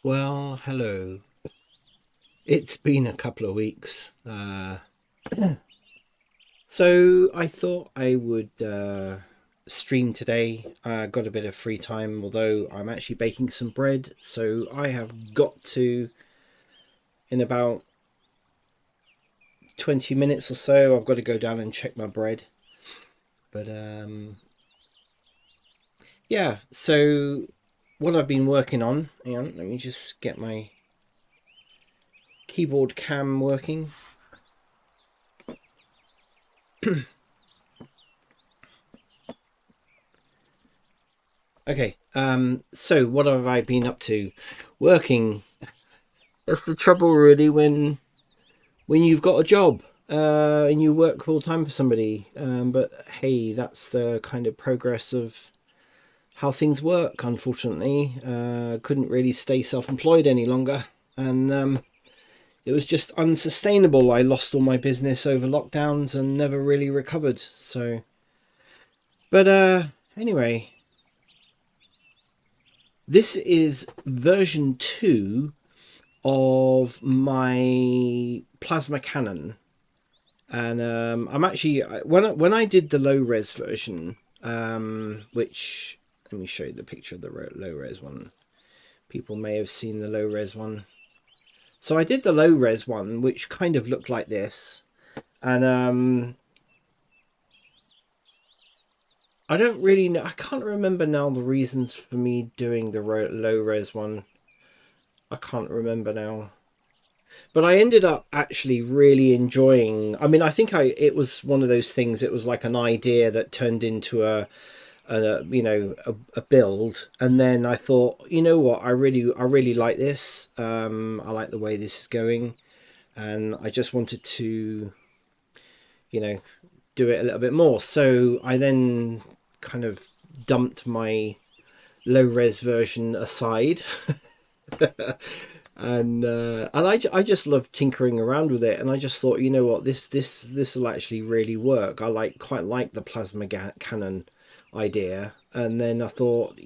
Well, hello. It's been a couple of weeks. So I thought I would stream today. I got a bit of free time, although I'm actually baking some bread. So I have got to, in about 20 minutes or so, I've got to go down and check my bread. But yeah, so what I've been working on, hang on, let me just get my keyboard cam working. Okay, so what have I been up to? Working. That's the trouble, really, when you've got a job and you work full time for somebody. But hey, that's the kind of progress of how things work. Unfortunately, couldn't really stay self-employed any longer, and it was just unsustainable. I lost all my business over lockdowns and never really recovered. So, but anyway, this is version 2 of my plasma cannon, and I'm actually when I did the low res version, which let me show you the picture of the low res one. People may have seen the low res one. So I did the low res one, which kind of looked like this, and I don't really know. I can't remember now the reasons for me doing the low res one. I can't remember now. But I ended up actually really enjoying. I mean, I think it was one of those things. It was like an idea that turned into a build, and then I thought, you know what, I really like this. I like the way this is going, and I just wanted to, you know, do it a little bit more. So I then kind of dumped my low res version aside. And I just love tinkering around with it, and I just thought, you know what, this will actually really work. I quite like the plasma cannon idea, and then I thought,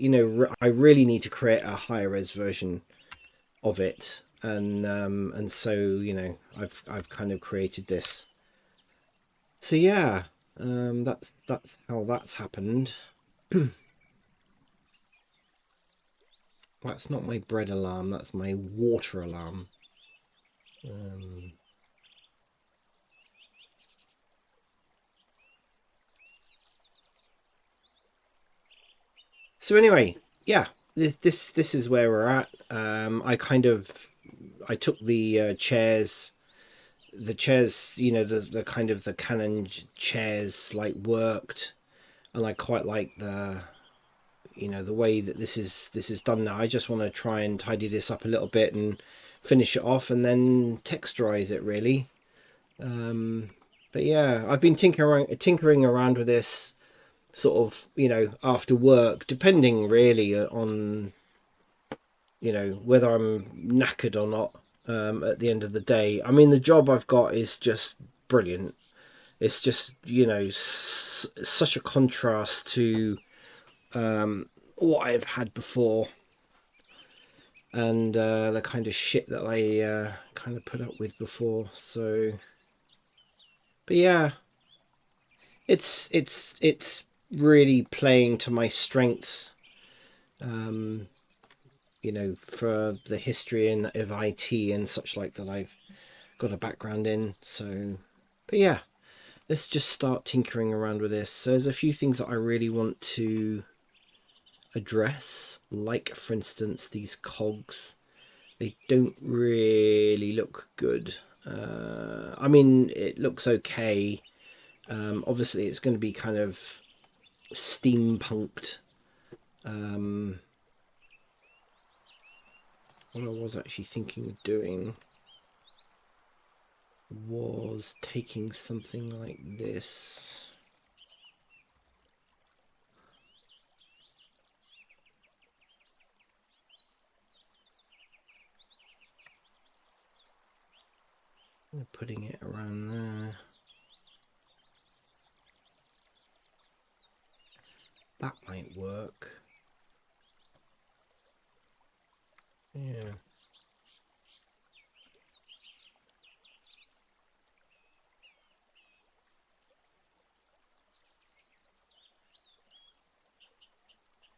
I really need to create a higher res version of it, and so I've kind of created this. So yeah, that's how that's happened. That's not my bread alarm, that's my water alarm. um, So anyway, yeah, this is where we're at. I took the chairs, the kind of the Canon chairs like worked, and I quite like the way that this is done now. I just want to try and tidy this up a little bit and finish it off, and then texturize it really. But yeah, I've been tinkering around with this sort of, after work, depending really on, whether I'm knackered or not. At the end of the day, I mean, the job I've got is just brilliant. It's just, such a contrast to what I've had before, and the kind of shit that I kind of put up with before. So, but yeah, it's really playing to my strengths. Um, for the history of IT and such like that I've got a background in. So, but yeah, let's just start tinkering around with this. So there's a few things that I really want to address, like for instance these cogs. They don't really look good. I mean, it looks okay. Obviously, it's going to be kind of steampunked. Um, what I was actually thinking of doing was taking something like this. Putting it around there. That might work. Yeah.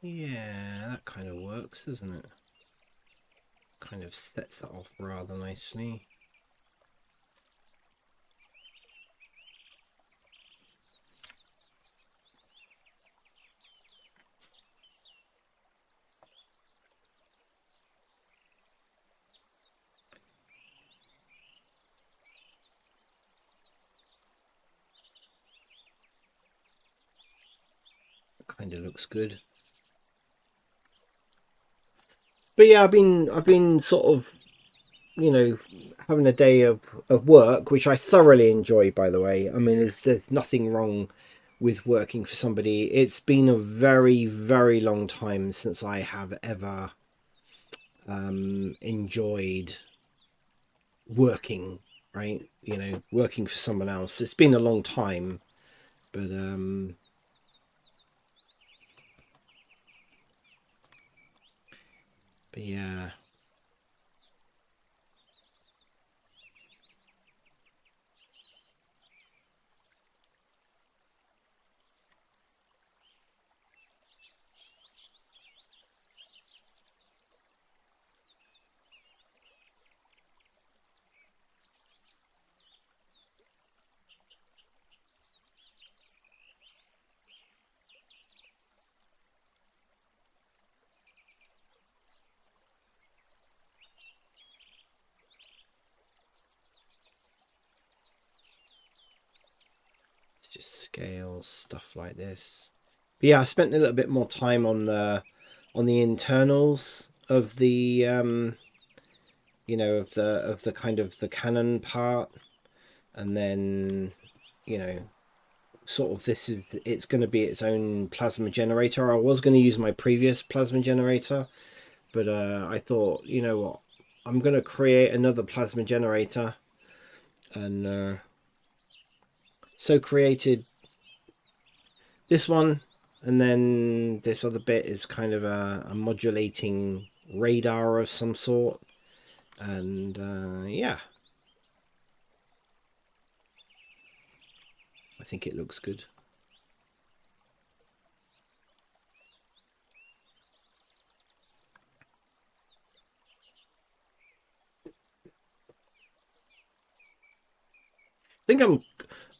Yeah, that kind of works, doesn't it? Kind of sets that off rather nicely. Kind of looks good. But yeah, I've been sort of, you know, having a day of work, which I thoroughly enjoy, by the way. I mean, there's nothing wrong with working for somebody. It's been a very, very long time since I have ever enjoyed working, right? You know, working for someone else. It's been a long time, but yeah. Just scale stuff like this. But yeah, I spent a little bit more time on the internals of the you know, of the kind of the cannon part, and then, you know, sort of this is, it's going to be its own plasma generator. I was going to use my previous plasma generator, but I thought, you know what, I'm going to create another plasma generator, and so created this one, and then this other bit is kind of a modulating radar of some sort, and yeah, I think it looks good. I think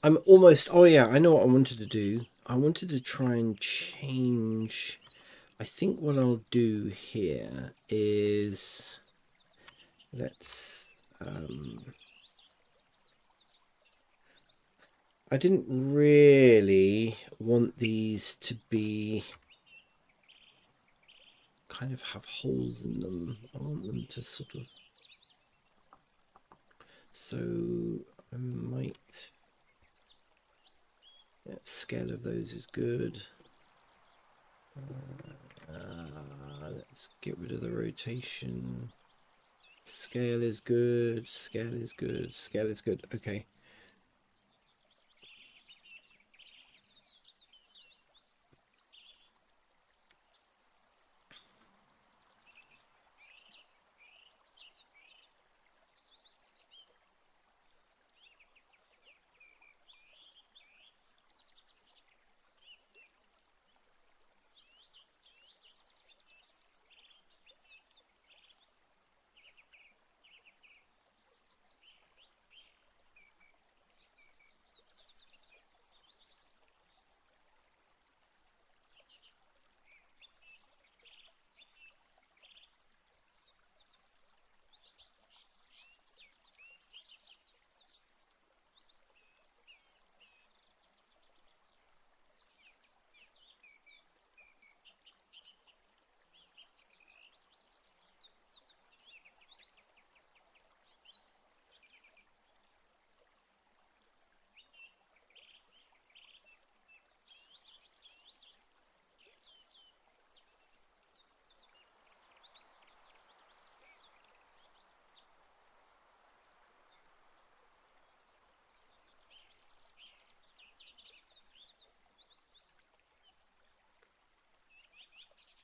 I'm almost, oh yeah, I know what I wanted to do. I wanted to try and change. I think what I'll do here is, let's I didn't really want these to be kind of have holes in them. I want them to sort of, so I might, yeah, scale of those is good. Let's get rid of the rotation. Scale is good. Scale is good. Scale is good. Okay.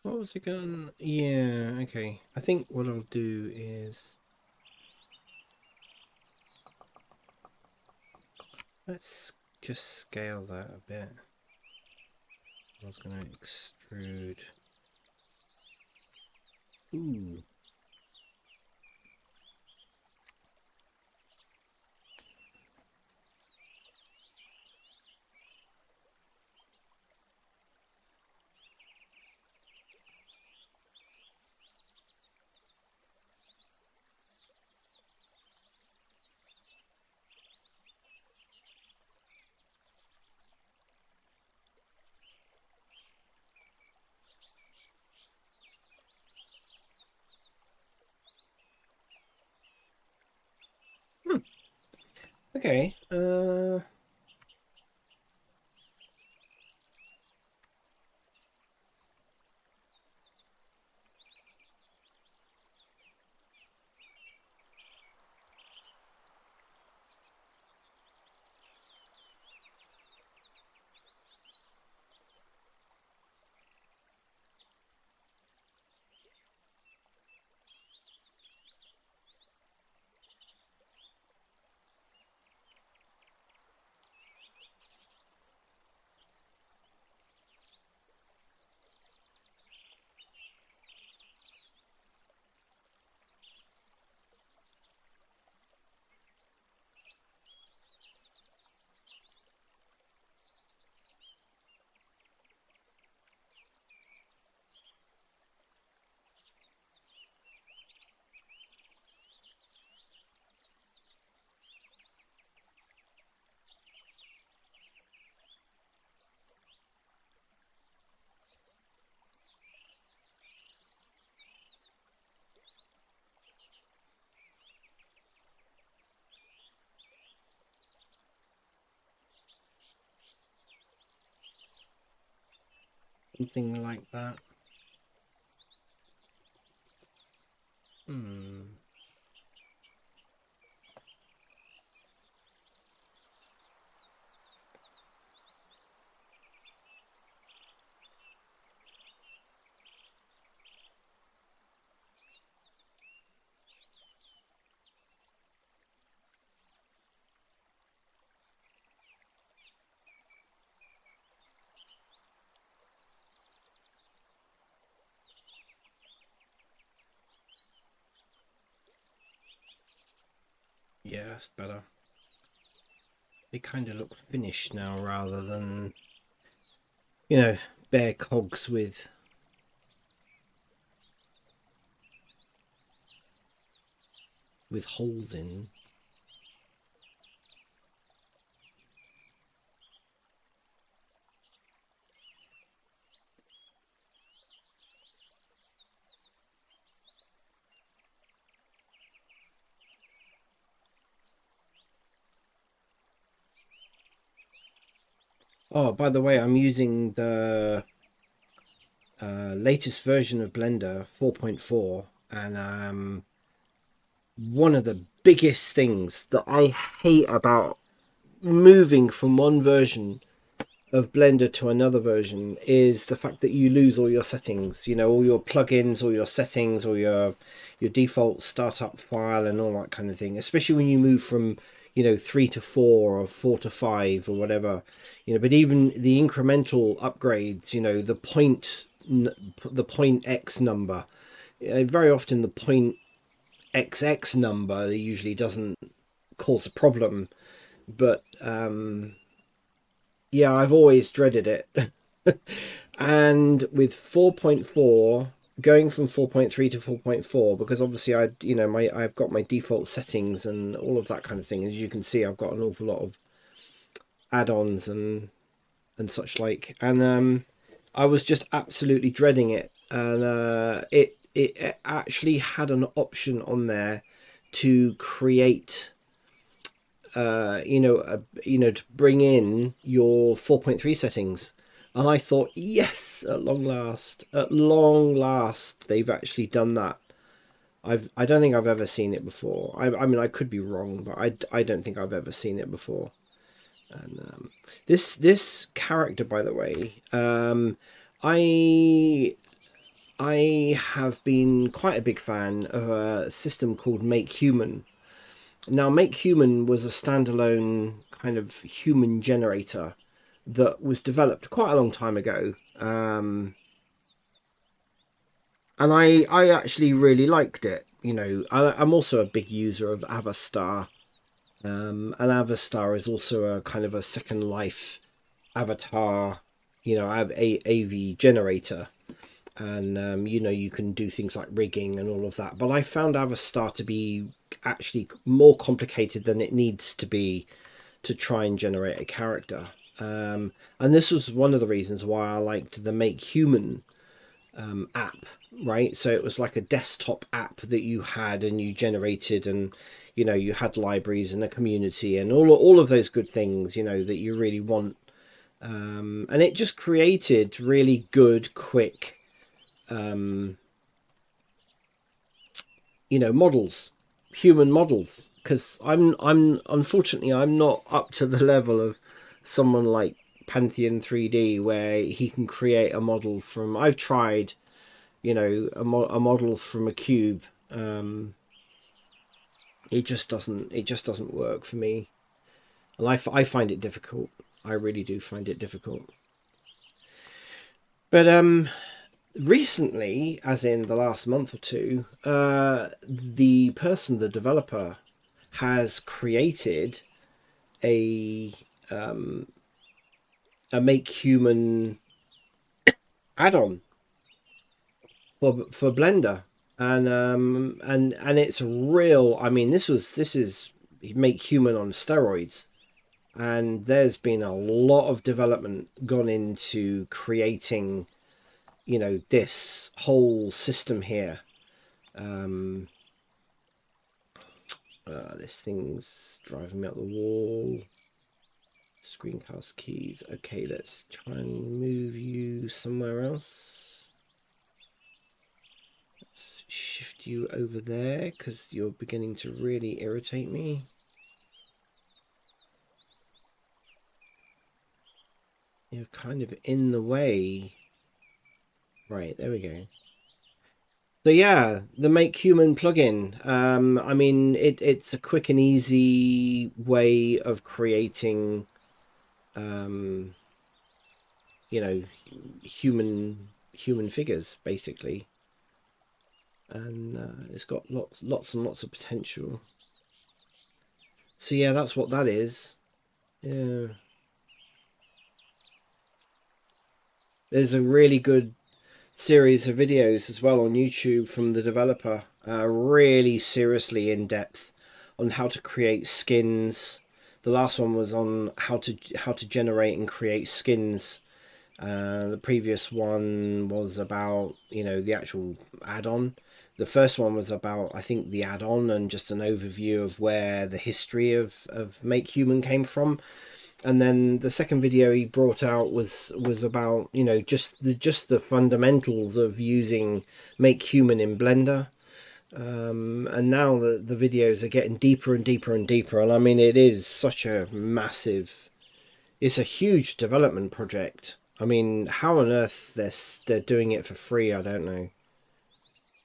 What was it going? Yeah, okay. I think what I'll do is, let's just scale that a bit. I was going to extrude. Ooh. Hmm. Okay. Something like that. Hmm. Yeah, that's better. It kind of looks finished now rather than, you know, bare cogs with holes in. Oh, by the way, I'm using the latest version of Blender 4.4, and one of the biggest things that I hate about moving from one version of Blender to another version is the fact that you lose all your settings, you know, all your plugins, all your settings, or your default startup file and all that kind of thing, especially when you move from, you know, 3 to 4 or 4 to 5 or whatever, you know. But even the incremental upgrades, you know, the point X number, very often the point XX number usually doesn't cause a problem, but yeah, I've always dreaded it. And with 4.4, going from 4.3 to 4.4, because obviously I've got my default settings and all of that kind of thing. As you can see, I've got an awful lot of add-ons and such like, and I was just absolutely dreading it. And it actually had an option on there to create to bring in your 4.3 settings. And I thought, yes, at long last, they've actually done that. I don't think I've ever seen it before. I mean, I could be wrong, but I don't think I've ever seen it before. And this character, by the way, I I have been quite a big fan of a system called Make Human. Now, Make Human was a standalone kind of human generator that was developed quite a long time ago. and I actually really liked it. You know, I'm also a big user of Avastar. And Avastar is also a kind of a Second Life avatar, you know, I have a AV generator, and you know, you can do things like rigging and all of that. But I found Avastar to be actually more complicated than it needs to be to try and generate a character. And this was one of the reasons why I liked the Make Human app, right? So it was like a desktop app that you had and you generated, and you know, you had libraries and a community and all of those good things, you know, that you really want. And it just created really good, quick, um, you know, models, human models. Because I'm unfortunately I'm not up to the level of someone like Pantheon 3D where he can create a model from. I've tried, you know, a model from a cube. It just doesn't work for me, and I find it difficult. I really do find it difficult. But recently, as in the last month or two, the developer, has created a a Make Human add-on for Blender, and it's real. I mean, this is Make Human on steroids, and there's been a lot of development gone into creating, you know, this whole system here. This thing's driving me up the wall. Screencast keys. Okay, let's try and move you somewhere else. Let's shift you over there because you're beginning to really irritate me. You're kind of in the way. Right, there we go. So yeah, the Make Human plugin. I mean, it's a quick and easy way of creating, you know, human figures basically, and it's got lots and lots of potential. So yeah, that's what that is. Yeah, there's a really good series of videos as well on YouTube from the developer, really seriously in depth on how to create skins. The last one was on how to generate and create skins. The previous one was about, you know, the actual add-on. The first one was about, I think, the add-on and just an overview of where the history of Make Human came from. And then the second video he brought out was about, you know, just the fundamentals of using Make Human in Blender. And now the videos are getting deeper and deeper and deeper. And I mean, it is such a massive, it's a huge development project. I mean, how on earth they're doing it for free, I don't know.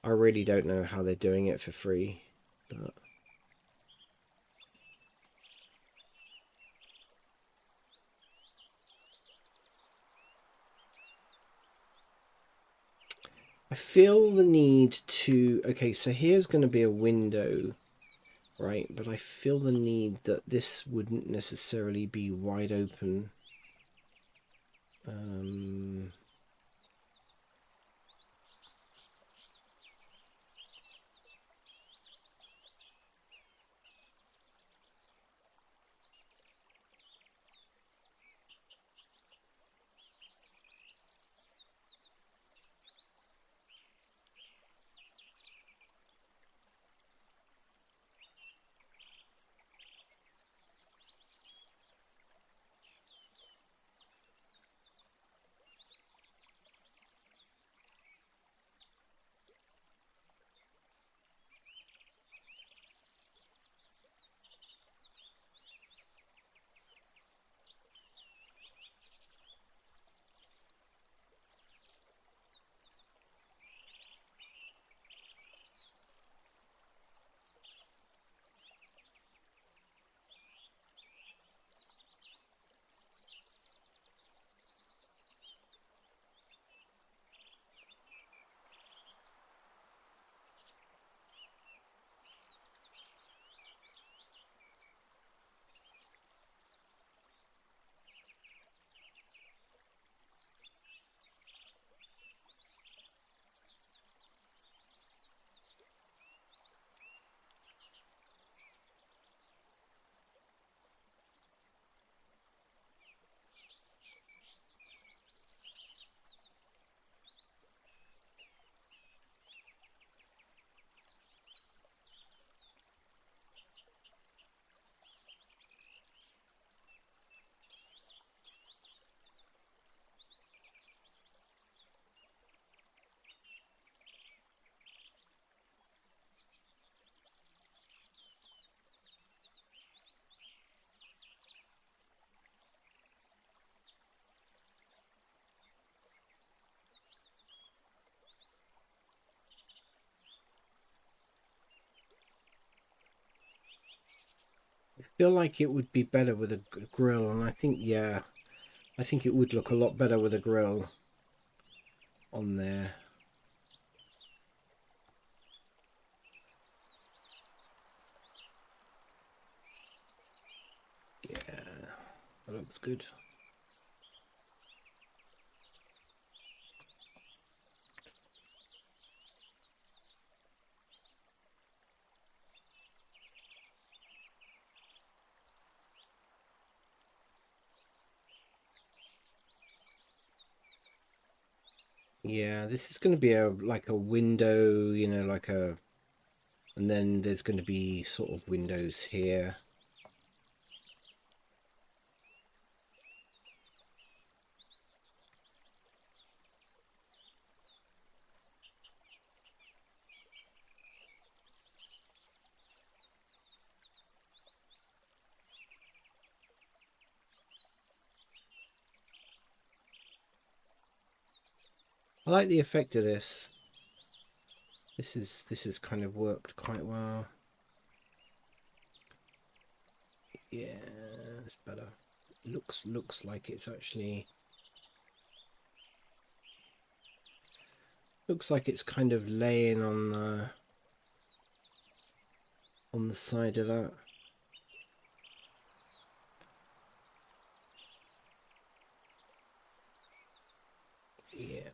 I really don't know how they're doing it for free. But I feel the need to... Okay, so here's going to be a window, right? But I feel the need that this wouldn't necessarily be wide open. Feel like it would be better with a grill, and I think, yeah, I think it would look a lot better with a grill on there. Yeah, that looks good. Yeah, this is going to be a like a window, you know, like a, and then there's going to be sort of windows here. I like the effect of this. This has kind of worked quite well. Yeah, it's better. Looks like it's actually, looks like it's kind of laying on the side of that. Yeah.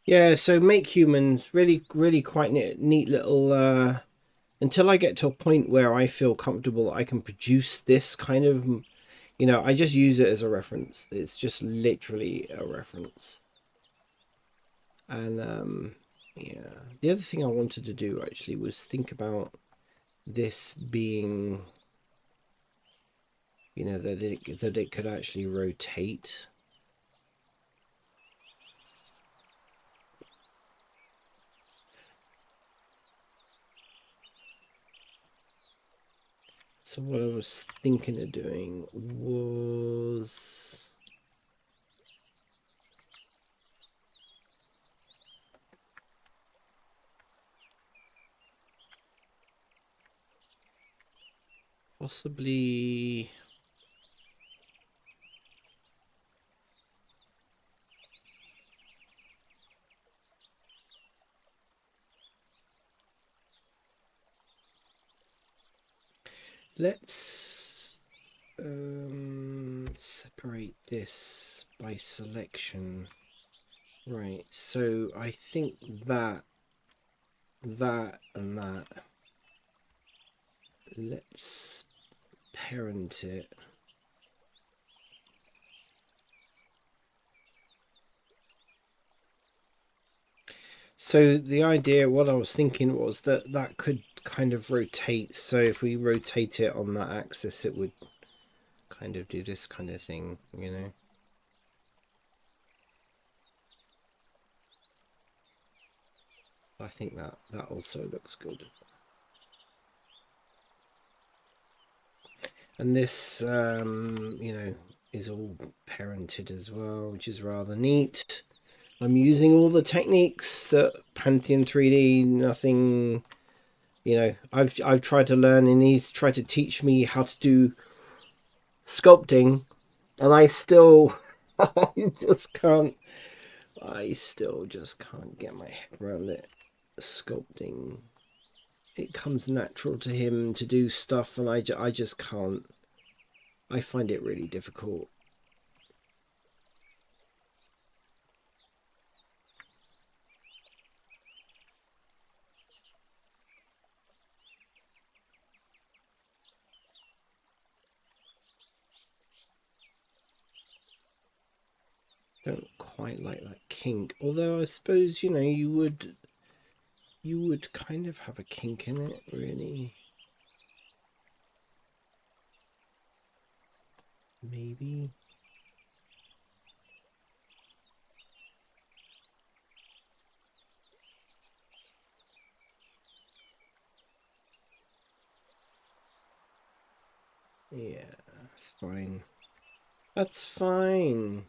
Yeah, so make humans really quite neat little until I get to a point where I feel comfortable that I can produce this kind of, you know, I just use it as a reference. It's just literally a reference. And yeah, the other thing I wanted to do actually was think about this being, you know, that it could actually rotate. So what I was thinking of doing was possibly, let's separate this by selection. Right, so I think that and that, let's parent it. So the idea, what I was thinking was that that could kind of rotate. So if we rotate it on that axis, it would kind of do this kind of thing, you know. I think that also looks good. And this, you know, is all parented as well, which is rather neat. I'm using all the techniques that Pantheon 3D, nothing, you know, I've tried to learn, and he's tried to teach me how to do sculpting, and I still, I still just can't get my head around it. Sculpting, it comes natural to him to do stuff, and I just can't. I find it really difficult. Don't quite like that kink. Although I suppose, you know, you would kind of have a kink in it, really. Maybe. Yeah, that's fine. That's fine.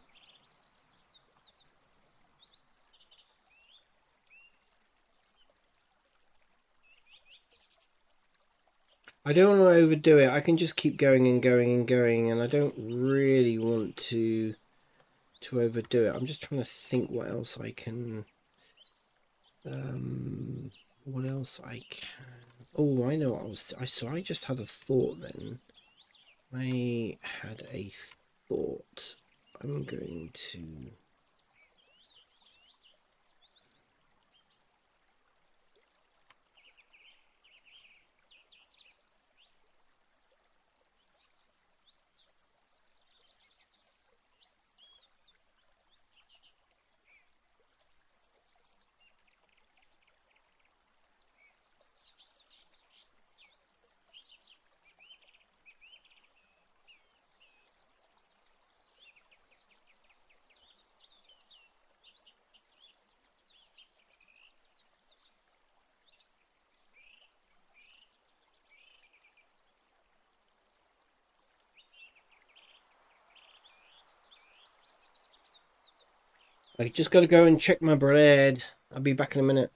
I don't want to overdo it. I can just keep going and going and going, and I don't really want to overdo it. I'm just trying to think what else I can. What else I can. Oh, I know what so I just had a thought then. I had a thought. I'm going to. I just got to go and check my bread. I'll be back in a minute.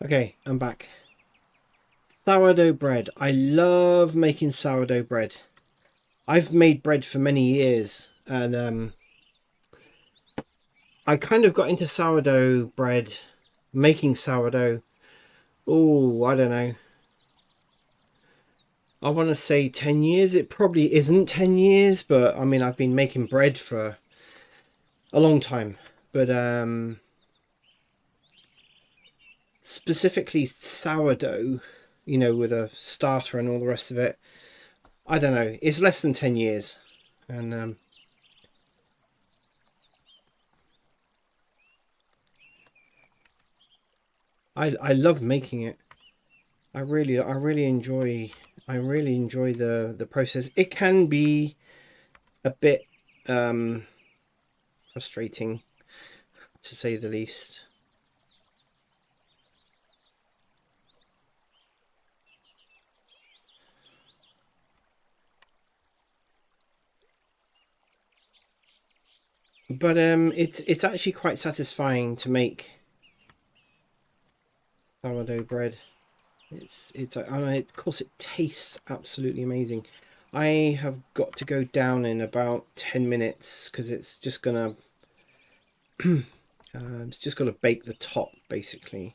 Okay, I'm back. Sourdough bread. I love making sourdough bread. I've made bread for many years, and I kind of got into sourdough bread, making sourdough. Oh, I don't know. I want to say 10 years. It probably isn't 10 years, but I mean, I've been making bread for a long time. But specifically sourdough, you know, with a starter and all the rest of it, I don't know. It's less than 10 years. And I love making it. I really enjoy the process. It can be a bit frustrating, to say the least. But it's actually quite satisfying to make sourdough bread. It's and of course it tastes absolutely amazing. I have got to go down in about 10 minutes because it's just got to bake the top basically.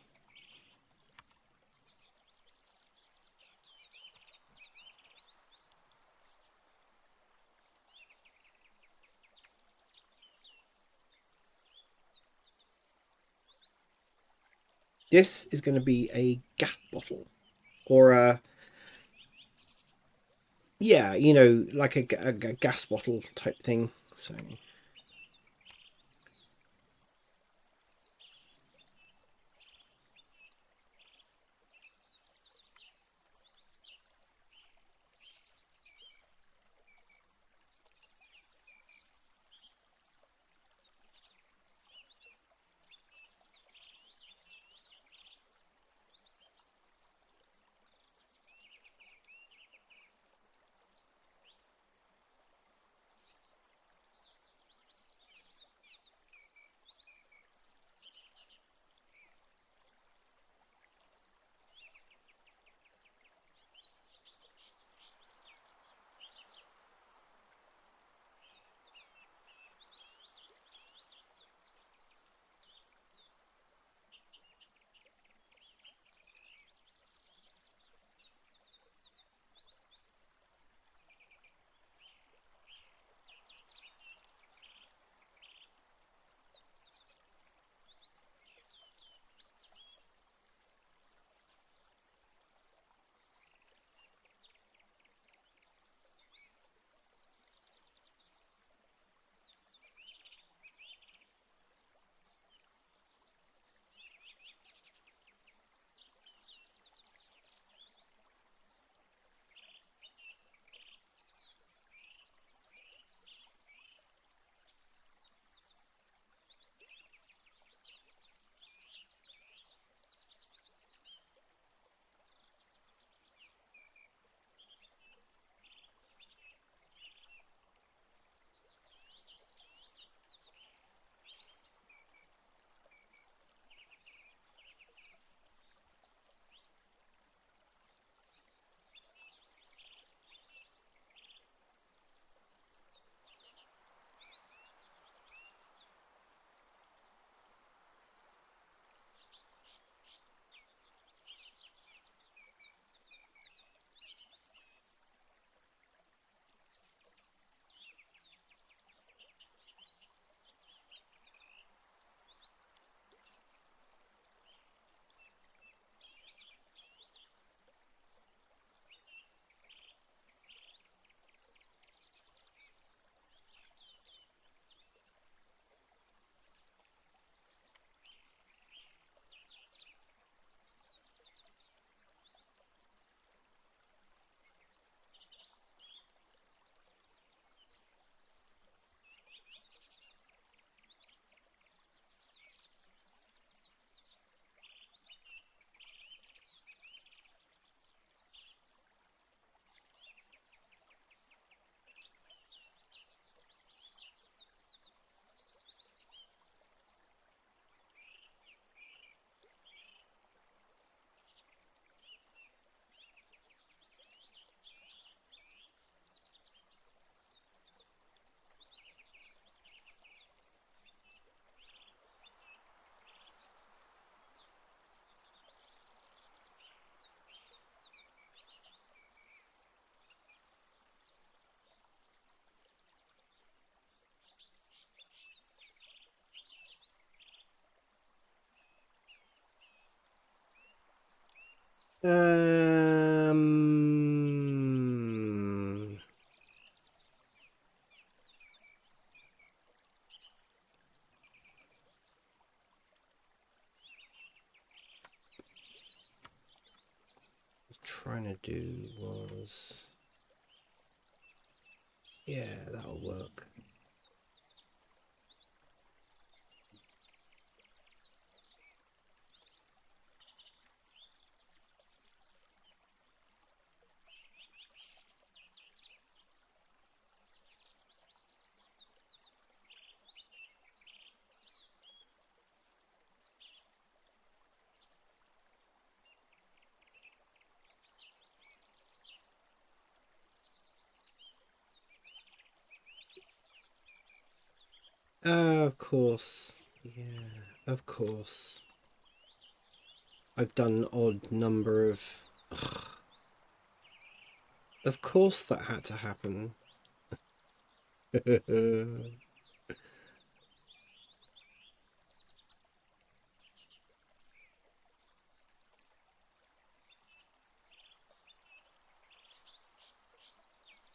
This is going to be a gas bottle or a yeah, you know, like a gas bottle type thing. So Um, trying to do was, yeah, that'll work. Of course. Yeah, of course. I've done an odd number of... Of course that had to happen.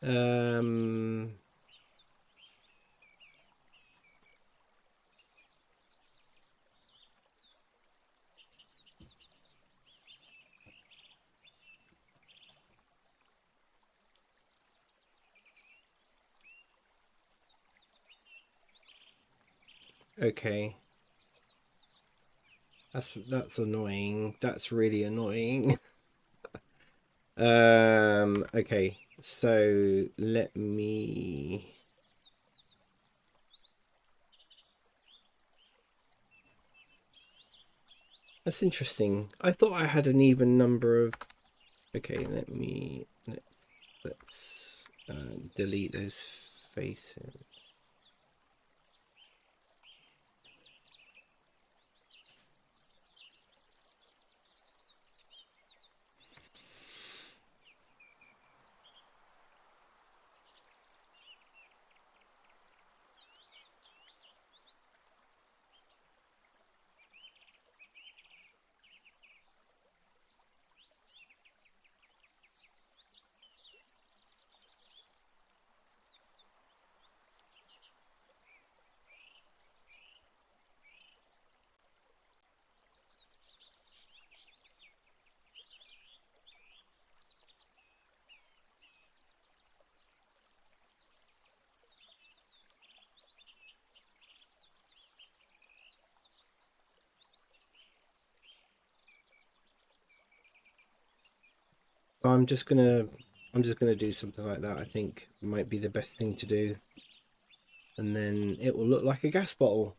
um... Okay. That's annoying. That's really annoying. Okay. So let me... That's interesting. I thought I had an even number of... Okay, let's delete those faces. I'm just gonna do something like that. I think might be the best thing to do, and then it will look like a gas bottle.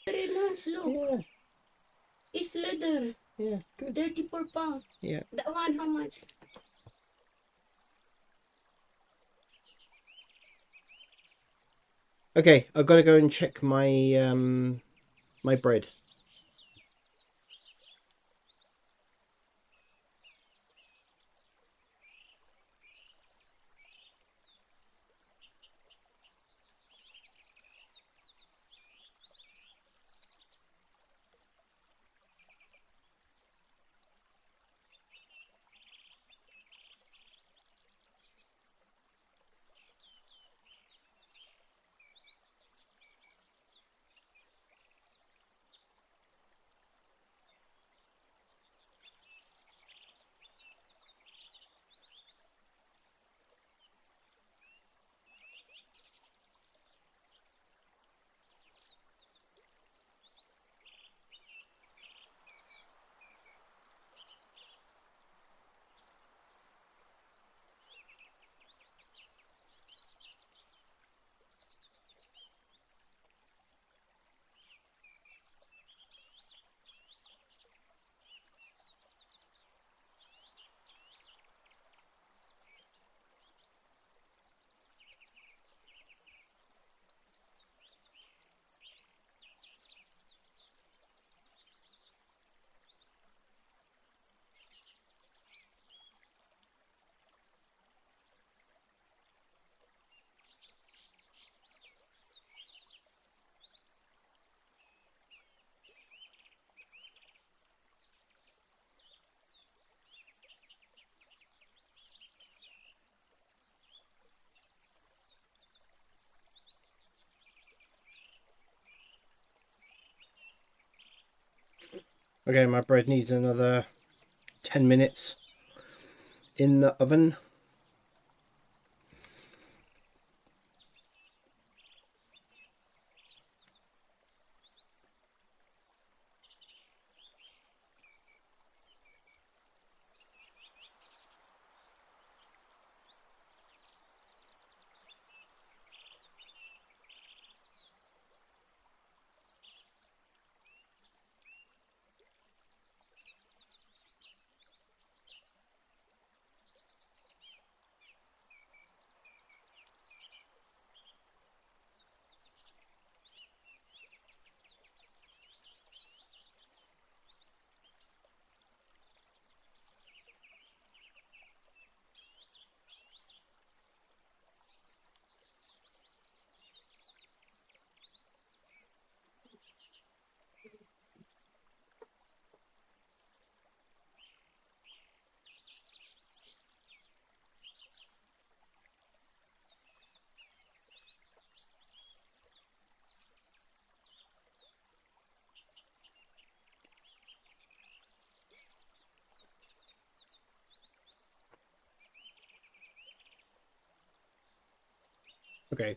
Very nice, look. Yeah, It's leather. yeah, good. 34 pounds. Yeah. That one, how much? Okay, I've got to go and check my my bread. Okay, my bread needs another 10 minutes in the oven. Okay.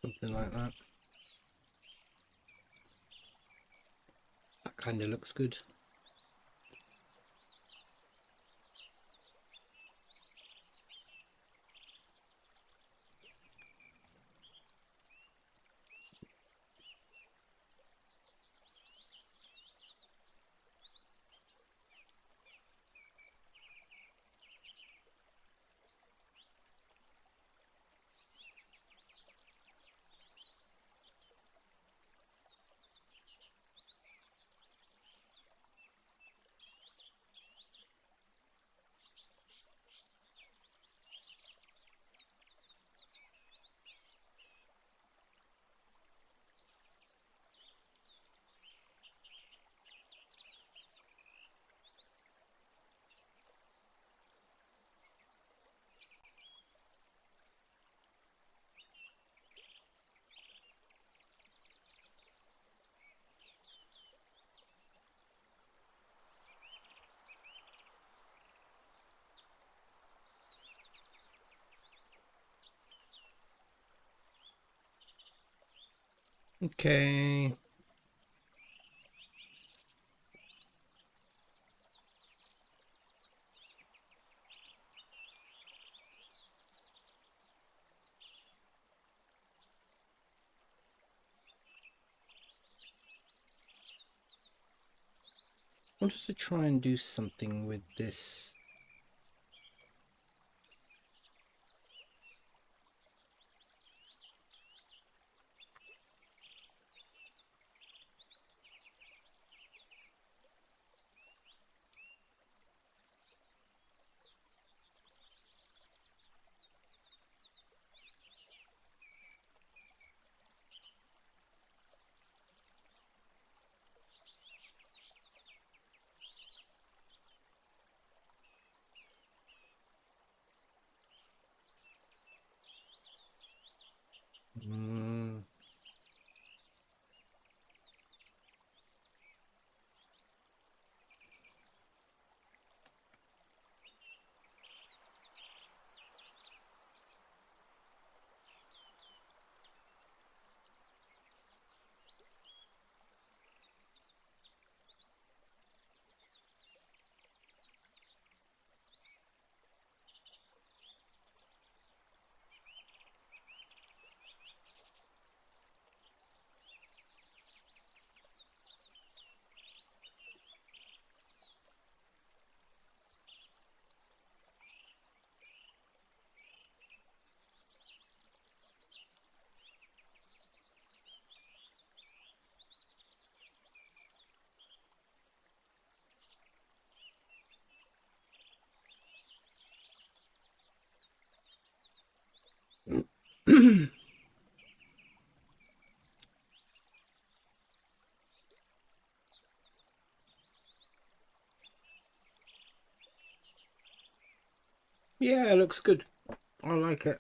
Something like that. That kind of looks good. Okay. I wanted to try and do something with this. Mm. Yeah, it looks good. I like it.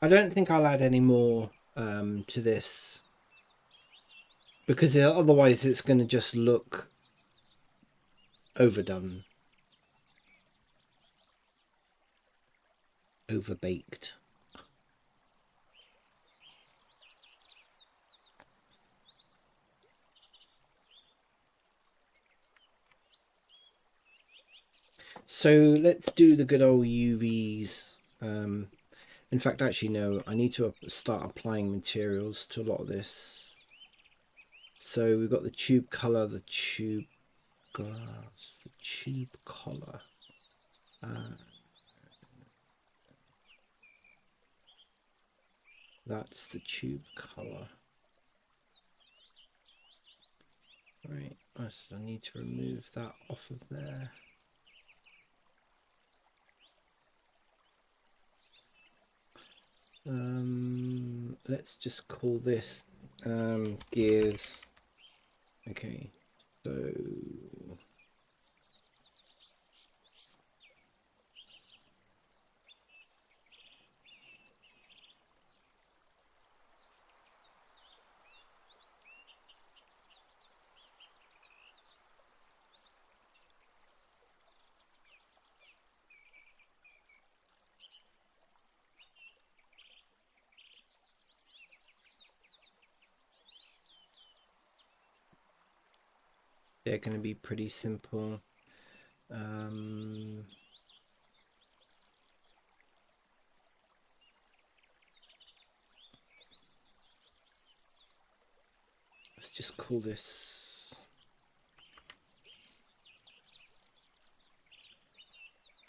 I don't think I'll add any more to this because otherwise it's going to just look overdone, overbaked. So let's do the good old UVs. In fact, actually, no, I need to start applying materials to a lot of this. So we've got the tube color, the tube glass, the tube color. That's the tube color. Right, so I need to remove that off of there. Let's just call this gears. Okay, so they're going to be pretty simple. Let's just call this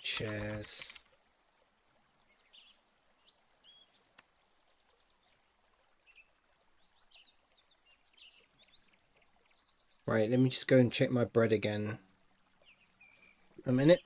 chairs. Right, let me just go and check my bread again. A minute.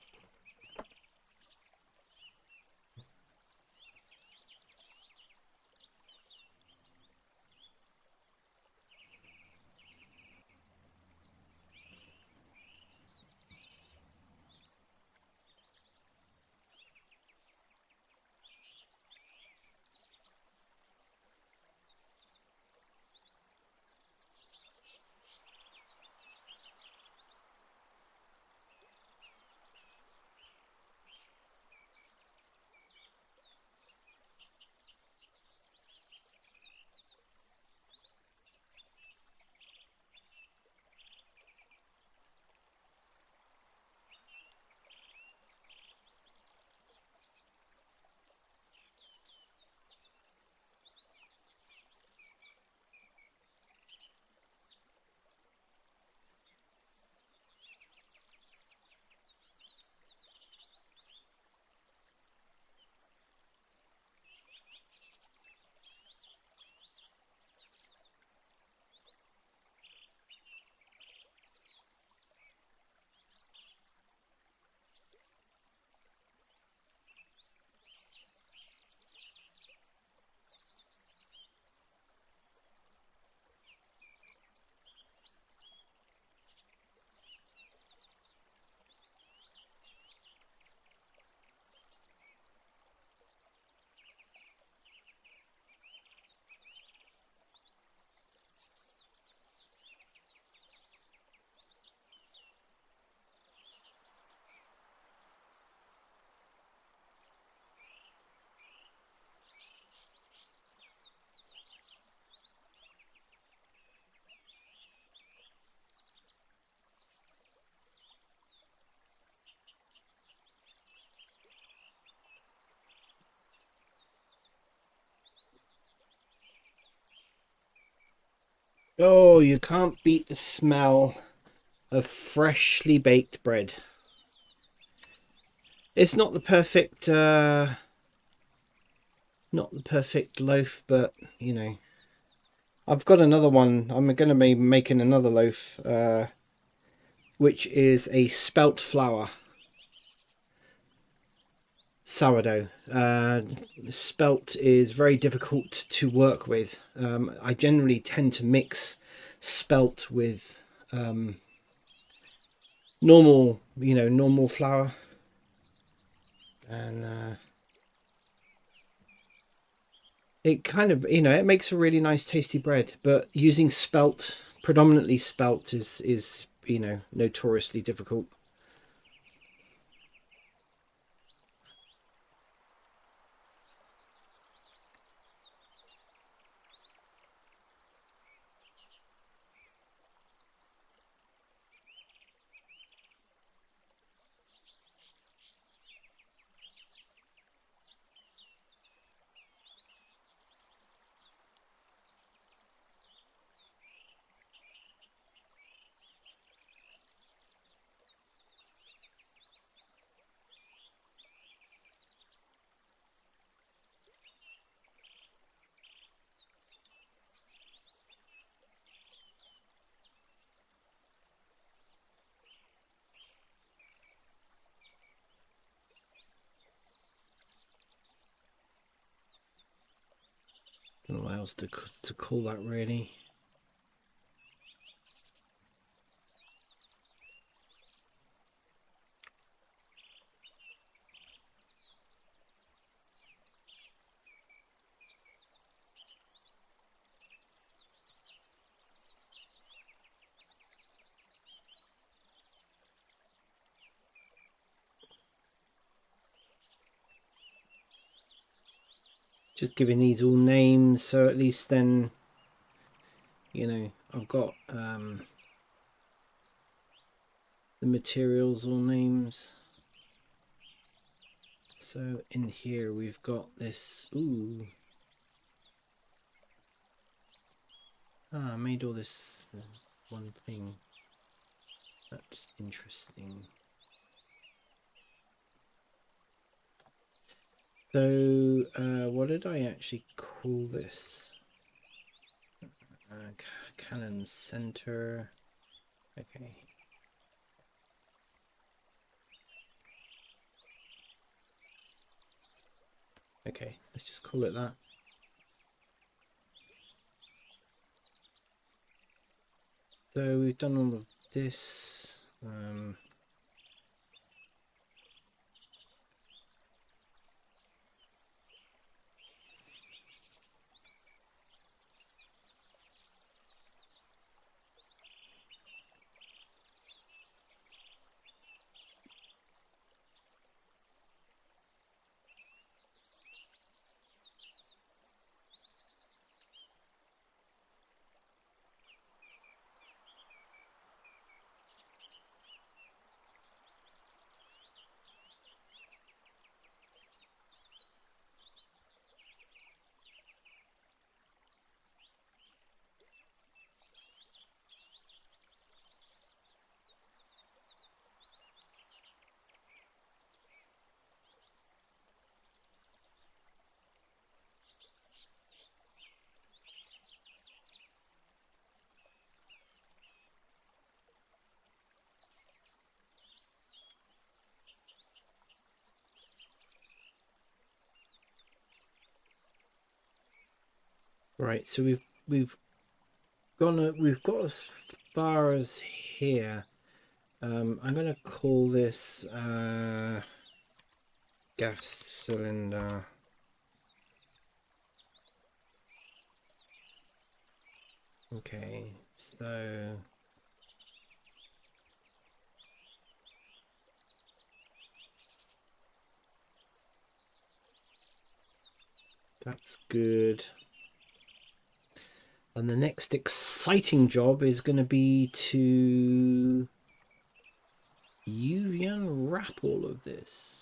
Oh, you can't beat the smell of freshly baked bread. It's not the perfect not the perfect loaf, but you know, I've got another one. I'm going to be making another loaf, which is a spelt flour sourdough. Spelt is very difficult to work with. I generally tend to mix spelt with normal, normal flour, and it kind of, it makes a really nice tasty bread. But using spelt, predominantly spelt, is notoriously difficult. Don't know what else to call that, really. Just giving these all names, so at least then, I've got the materials all names. So in here we've got this. Ooh. I made all this one thing. That's interesting. So what did I actually call this? Cannon center. Okay. Okay, let's just call it that. So we've done all of this. Right, so we've got as far as here. I'm gonna call this gas cylinder. Okay, so that's good. And the next exciting job is going to be to UV unwrap all of this.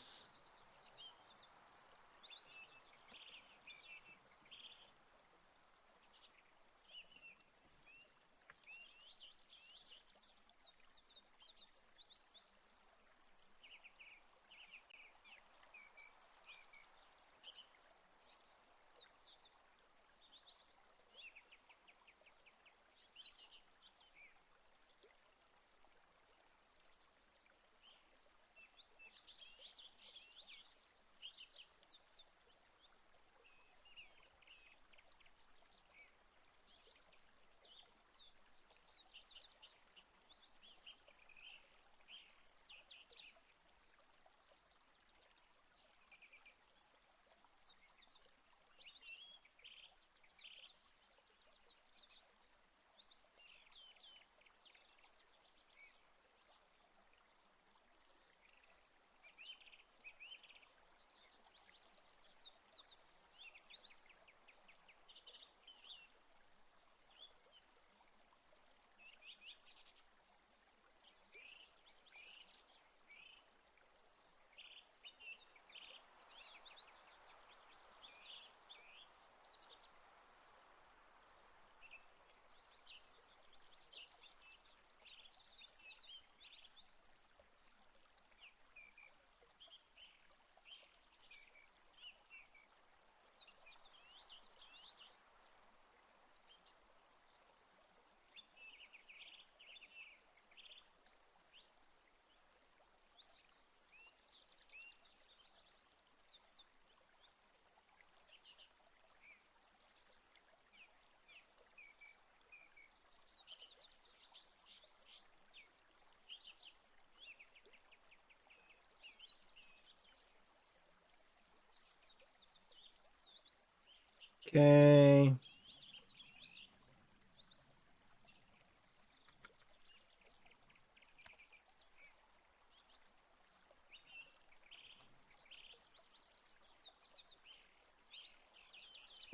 Okay.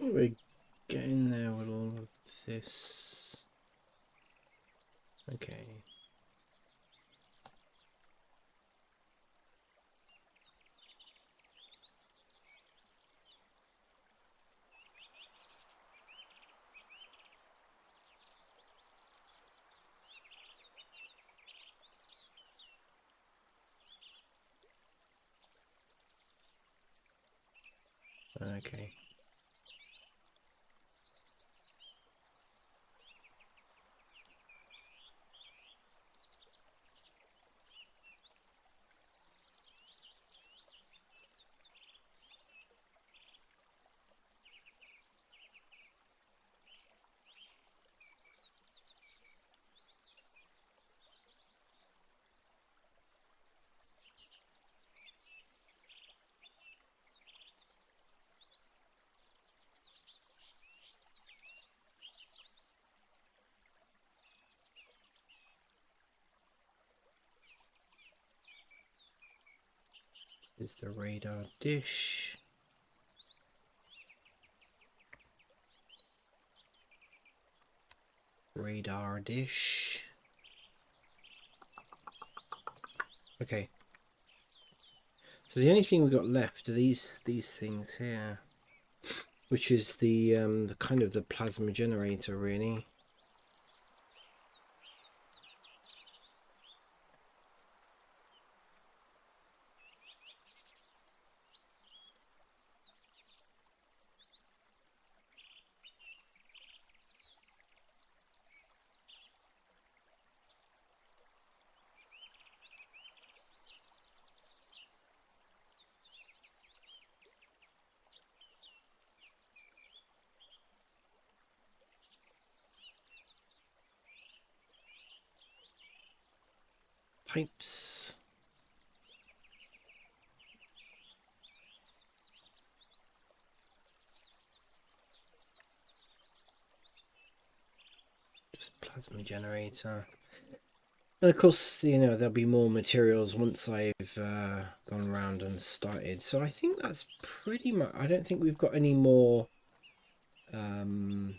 We're getting there with all of this. Okay. Okay. Is the radar dish. Radar dish. Okay. So the only thing we've got left are these things here, which is the kind of the plasma generator, really. Pipes. Just plasma generator. And of course, you know, there'll be more materials once I've gone around and started. So I think that's pretty much... I don't think we've got any more... now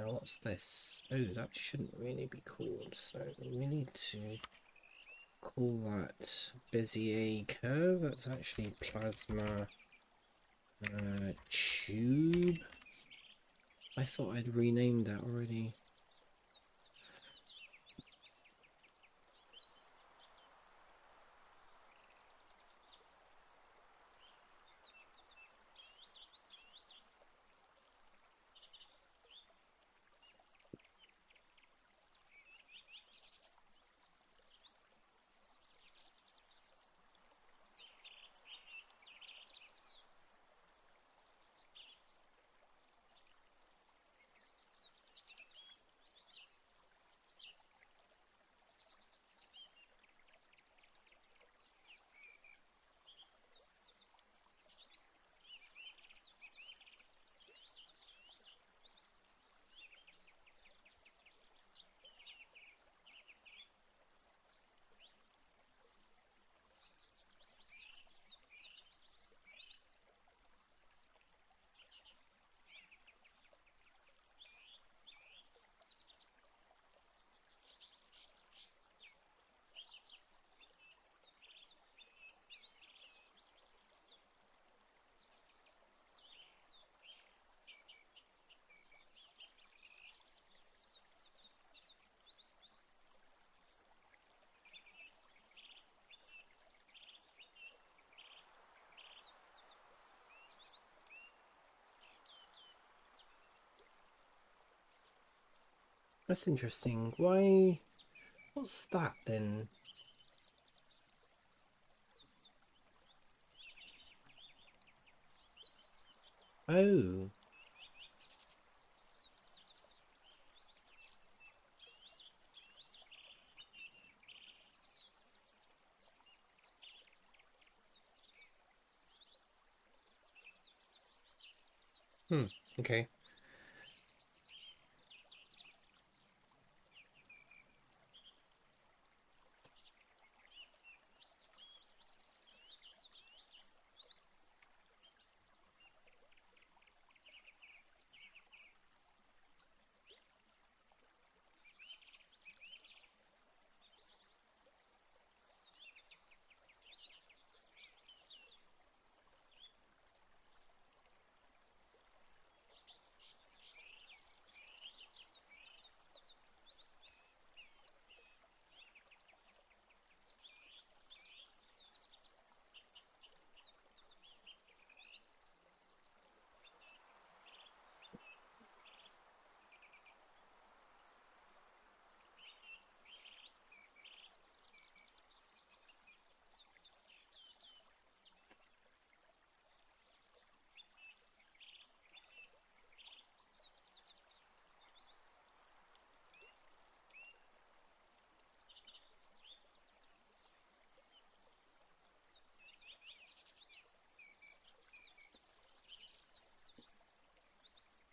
what's this? Oh, that shouldn't really be called. So we need to call that Bezier curve. That's actually plasma tube. I thought I'd renamed that already. That's interesting. Why? What's that then? Oh. Okay.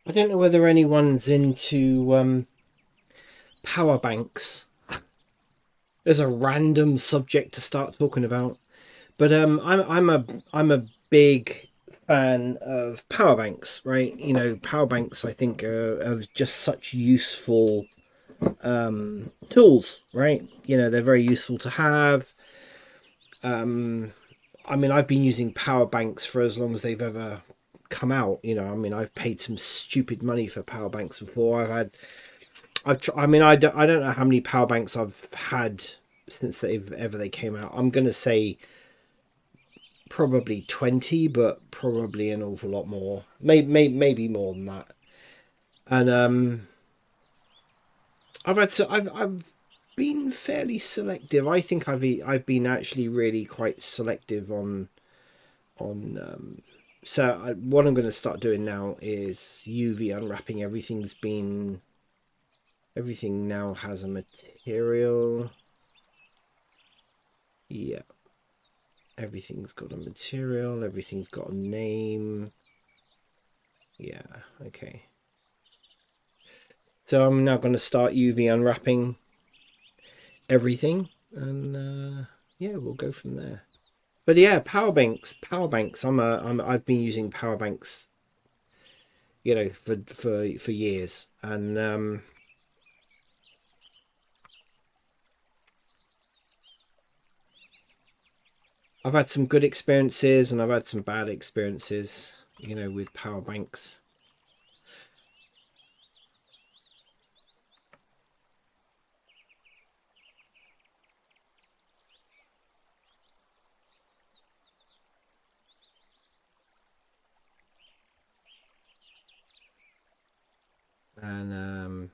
I don't know whether anyone's into power banks as a random subject to start talking about, but I'm a big fan of power banks, right? You know, power banks I think are just such useful tools, right? You know, they're very useful to have. Um, I mean, I've been using power banks for as long as they've ever come out. You know, I mean, I've paid some stupid money for power banks before. I mean, I don't know how many power banks I've had since they came out. I'm gonna say probably 20, but probably an awful lot more. Maybe more than that. And I've been fairly selective. I think I've been actually really quite selective on. What I'm going to start doing now is UV unwrapping. Everything now has a material. Yeah, everything's got a material. Everything's got a name. Yeah, okay. So I'm now going to start UV unwrapping everything, and yeah, we'll go from there. But yeah, power banks. I've been using power banks, you know, for years, and I've had some good experiences and I've had some bad experiences, you know, with power banks. And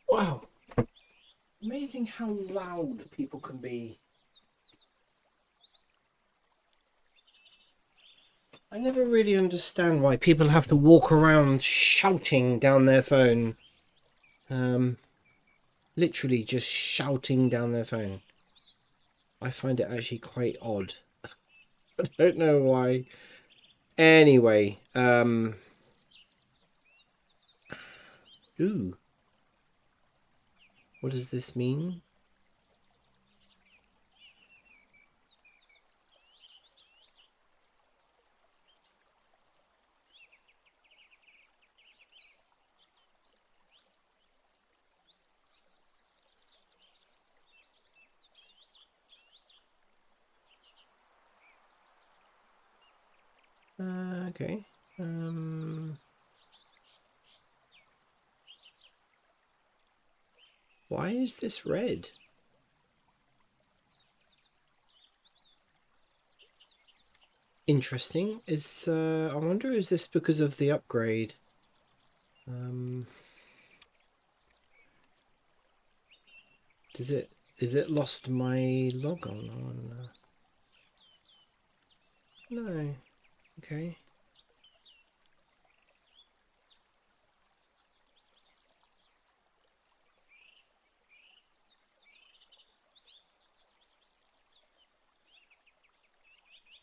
wow, amazing how loud people can be. I never really understand why people have to walk around shouting down their phone. Um, Literally just shouting down their phone. I find it actually quite odd. I don't know why. Anyway, ooh, what does this mean? Okay. Why is this red? Interesting. Is I wonder, is this because of the upgrade? Is it lost my log on? No. Okay.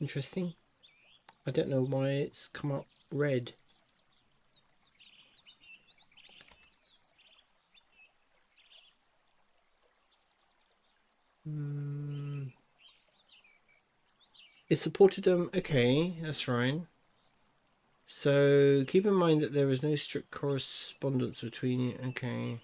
Interesting. I don't know why it's come up red. It supported them. Okay, that's right. So keep in mind that there is no strict correspondence between you. Okay.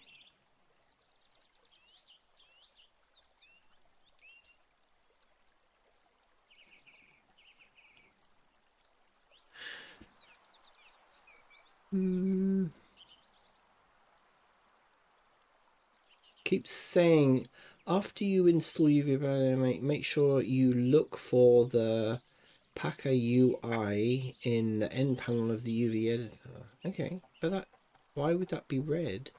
Keeps saying after you install UV Banner, make sure you look for the Packer UI in the end panel of the UV editor. Okay, but that, why would that be red?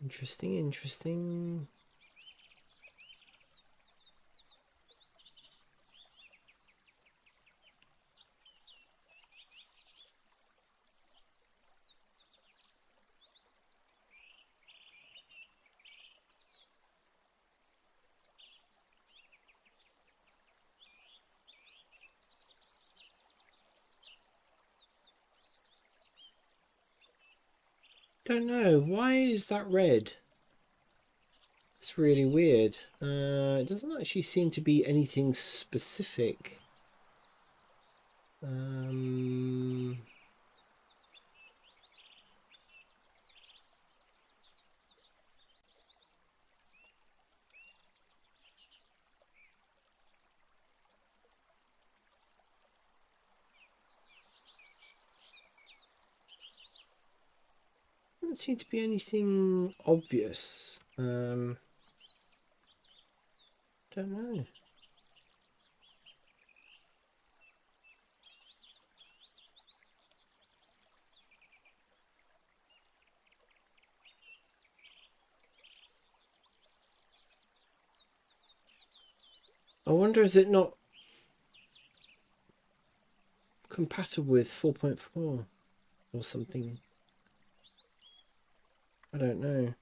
Interesting, interesting. Don't know. Why is that red? It's really weird. It doesn't actually seem to be anything specific. Doesn't seem to be anything obvious. Don't know. I wonder, is it not compatible with 4.4 or something? I don't know.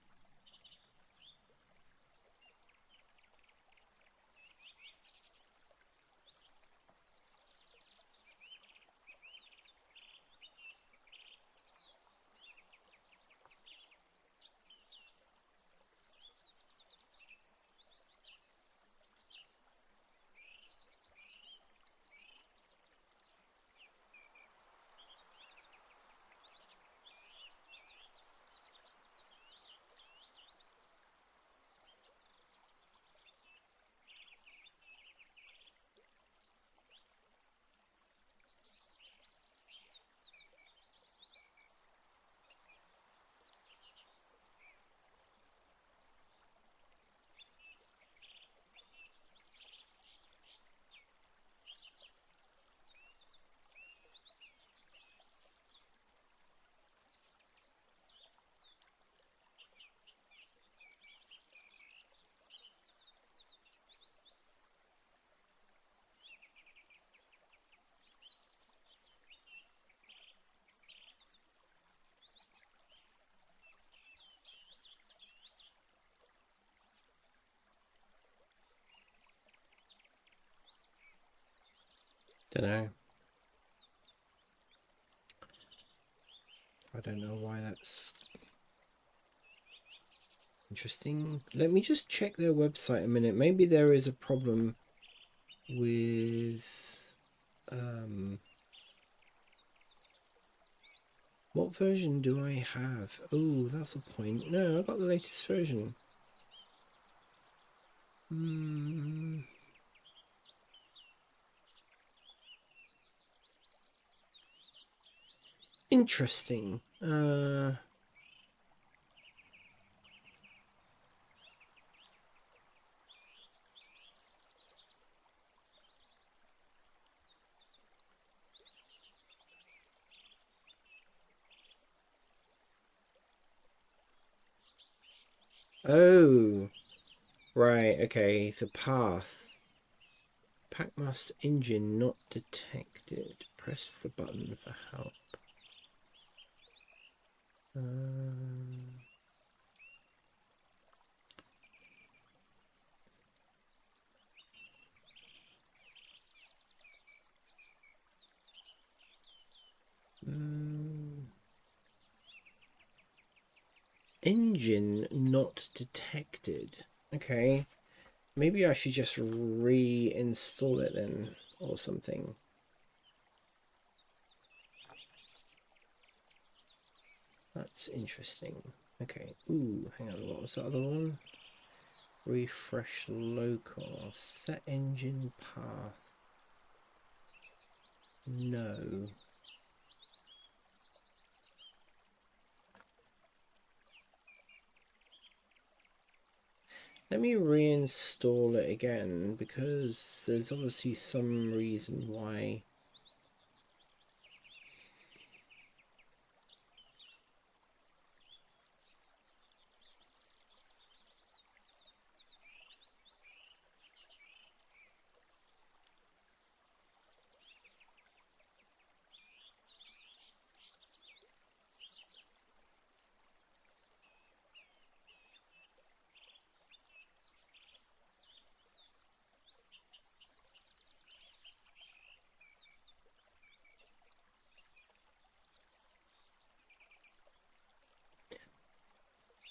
Don't know. I don't know why that's interesting. Let me just check their website a minute. Maybe there is a problem with What version do I have? Oh, that's a point. No, I got the latest version. Interesting. Oh, right. Okay, the path. Packmaster engine not detected. Press the button for help. Um, engine not detected. Okay. Maybe I should just reinstall it then or something. That's interesting. Okay. Ooh, hang on. What was the other one? Refresh local. Set engine path. No. Let me reinstall it again because there's obviously some reason why.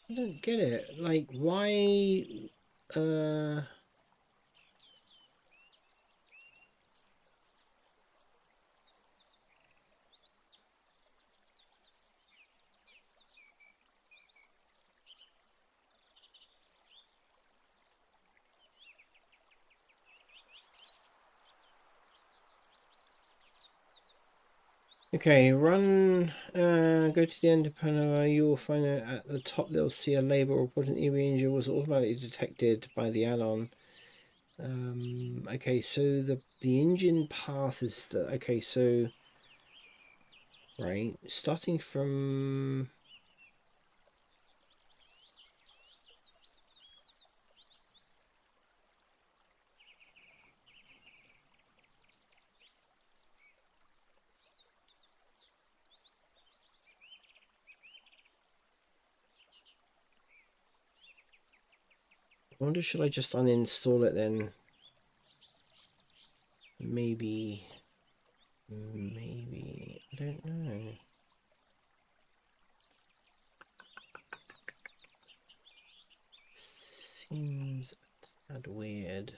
I don't get it. Like, why? Uh, okay, run. Go to the end of Panama. You will find out at the top they'll see a label reporting EV engine was automatically detected by the add-on. Okay, so the engine path is the okay. So right, starting from. I wonder, should I just uninstall it then? Maybe, I don't know. Seems a tad weird.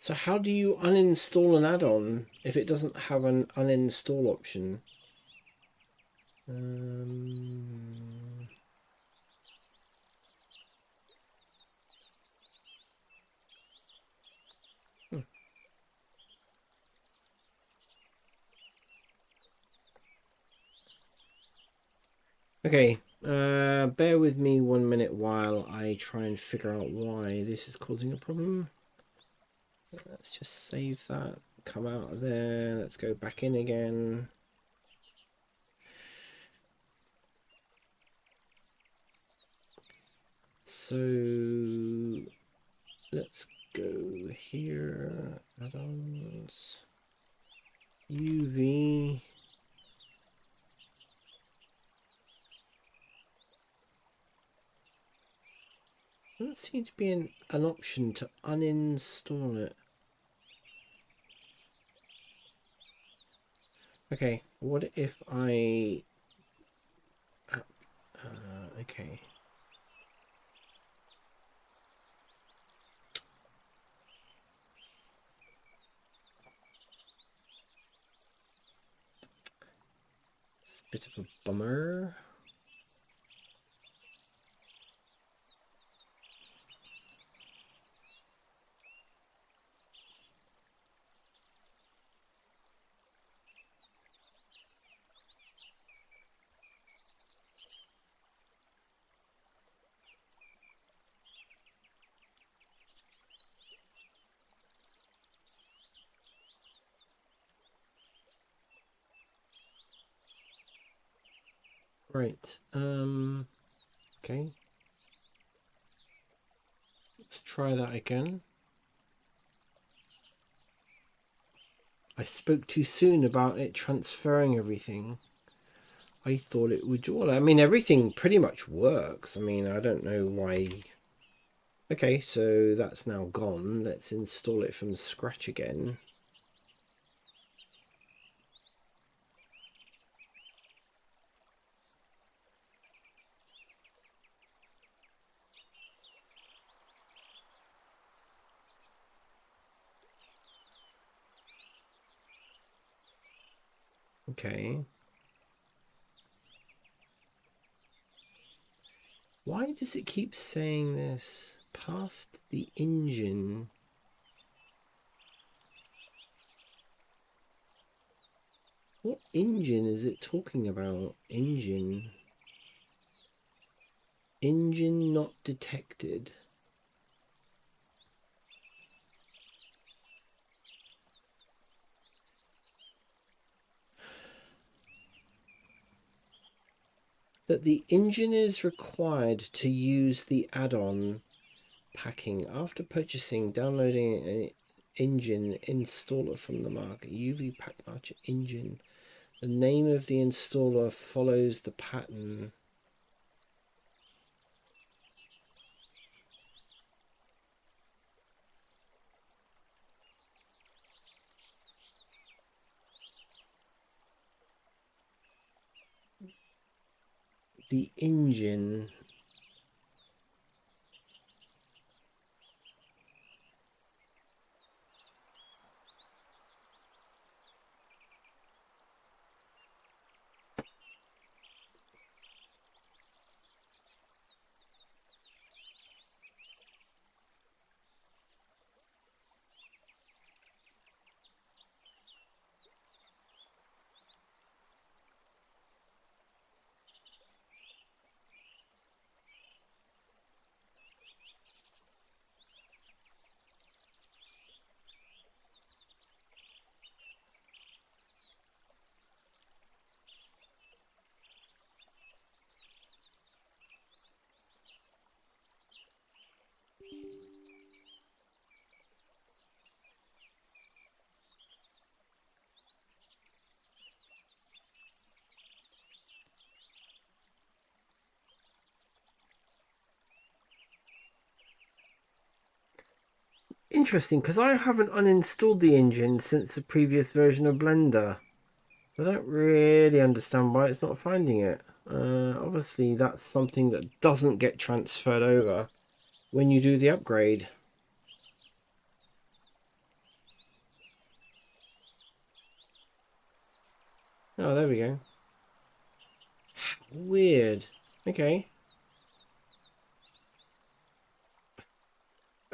So how do you uninstall an add-on if it doesn't have an uninstall option? Okay, bear with me 1 minute while I try and figure out why this is causing a problem. Let's just save that, come out of there, let's go back in again. So let's go here, add-ons, UV. Doesn't seem to be an option to uninstall it. Okay, what if I... okay. It's a bit of a bummer. Right, okay. Let's try that again. I spoke too soon about it transferring everything. I thought it would. Well, I mean, everything pretty much works. I mean, I don't know why. Okay, so that's now gone. Let's install it from scratch again. Okay. Why does it keep saying this? Past the engine. What engine is it talking about? Engine. Engine not detected. That the engine is required to use the add-on packing after purchasing, downloading an engine installer from the market. UV pack launcher engine. The name of the installer follows the pattern. The engine. Interesting, because I haven't uninstalled the engine since the previous version of Blender. I don't really understand why it's not finding it. Obviously, that's something that doesn't get transferred over when you do the upgrade. Oh, there we go. Weird. Okay.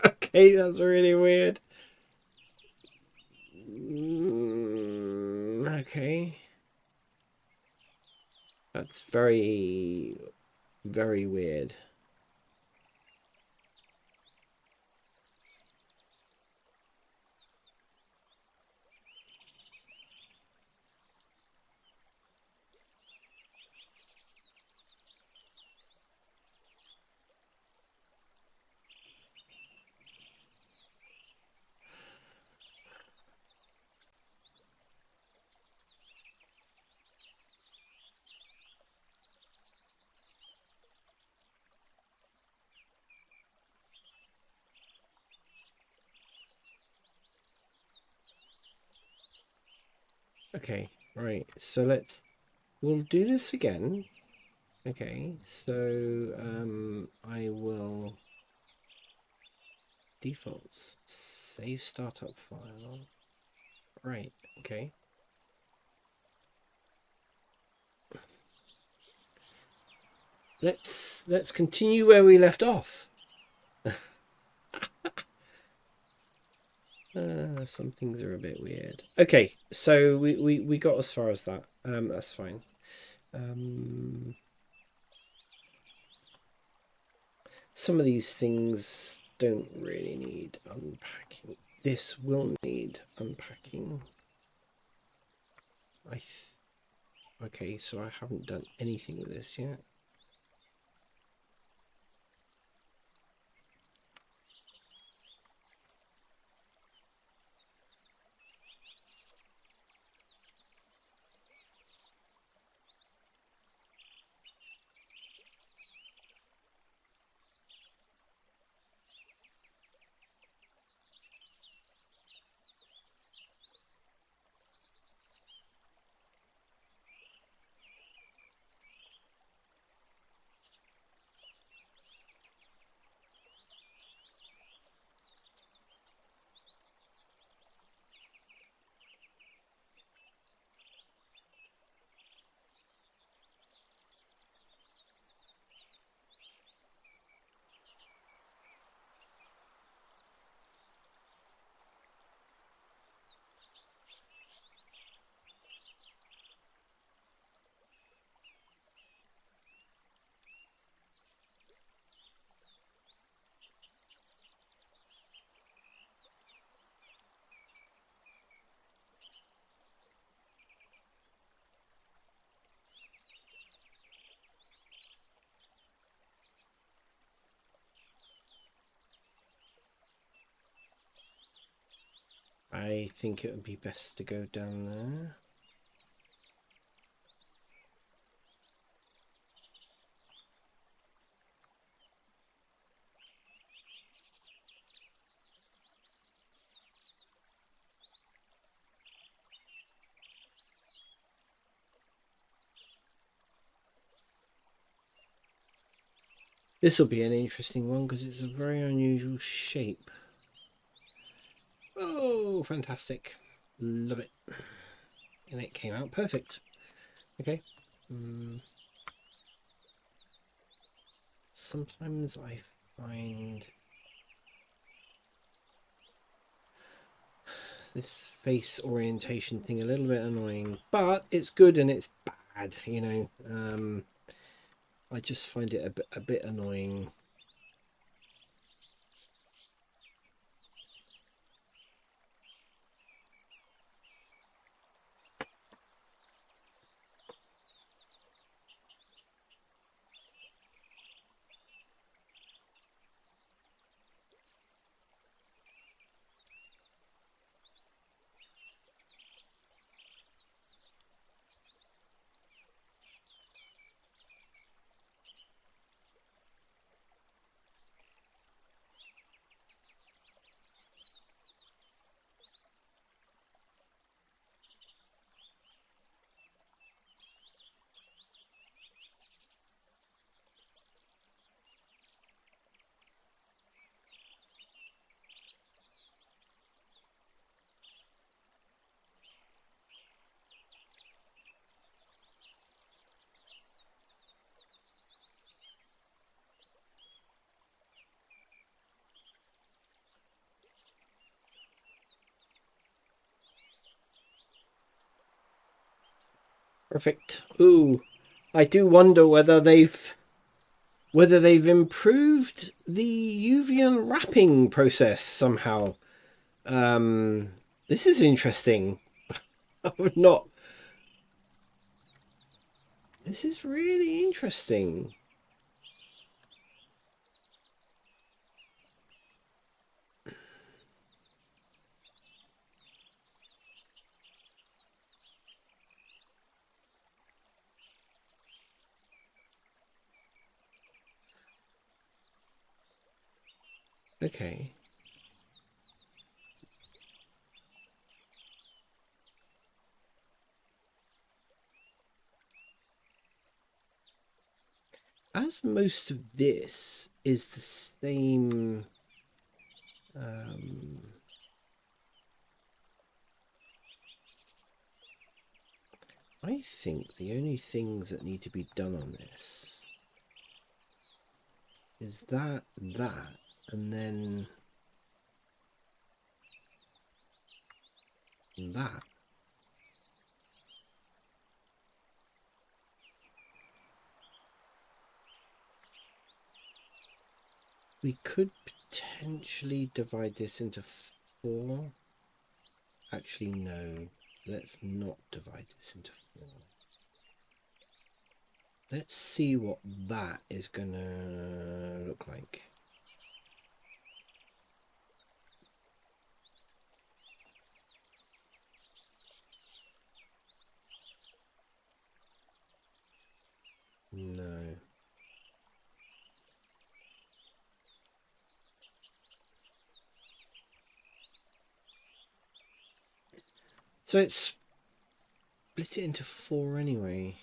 Okay, that's really weird. Okay. That's very, very weird. Okay, right. So we'll do this again. Okay, so I will defaults save startup file. Right. Okay. Let's continue where we left off. Some things are a bit weird. Okay, so we got as far as that. That's fine. Some of these things don't really need unpacking. This will need unpacking. Okay, so I haven't done anything with this yet. I think it would be best to go down there. This will be an interesting one because it's a very unusual shape. Oh, fantastic. Love it. And it came out perfect. Okay. Sometimes I find this face orientation thing a little bit annoying, but it's good and it's bad, you know. I just find it a bit annoying. Perfect. Ooh, I do wonder whether they've improved the UV unwrapping process somehow. This is interesting. I would not. This is really interesting. Okay. as most of this is the same, I think the only things that need to be done on this is that, and then that. We could potentially divide this into 4. Actually, no. Let's not divide this into 4. Let's see what that is going to look like. No. So it's split it into 4 anyway.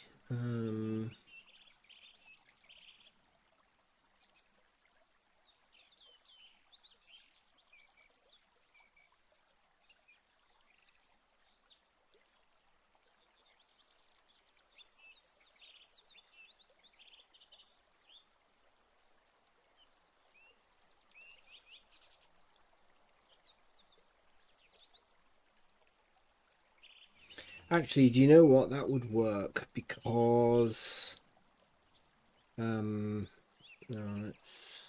Actually, do you know what? That would work because no, it's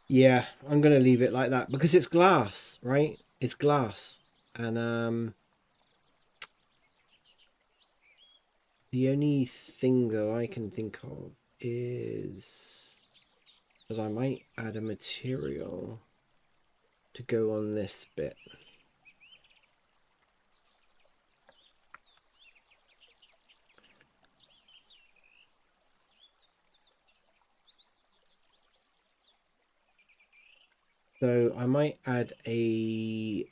yeah, I'm gonna leave it like that because it's glass, right? It's glass, and the only thing that I can think of is that I might add a material to go on this bit. So I might add a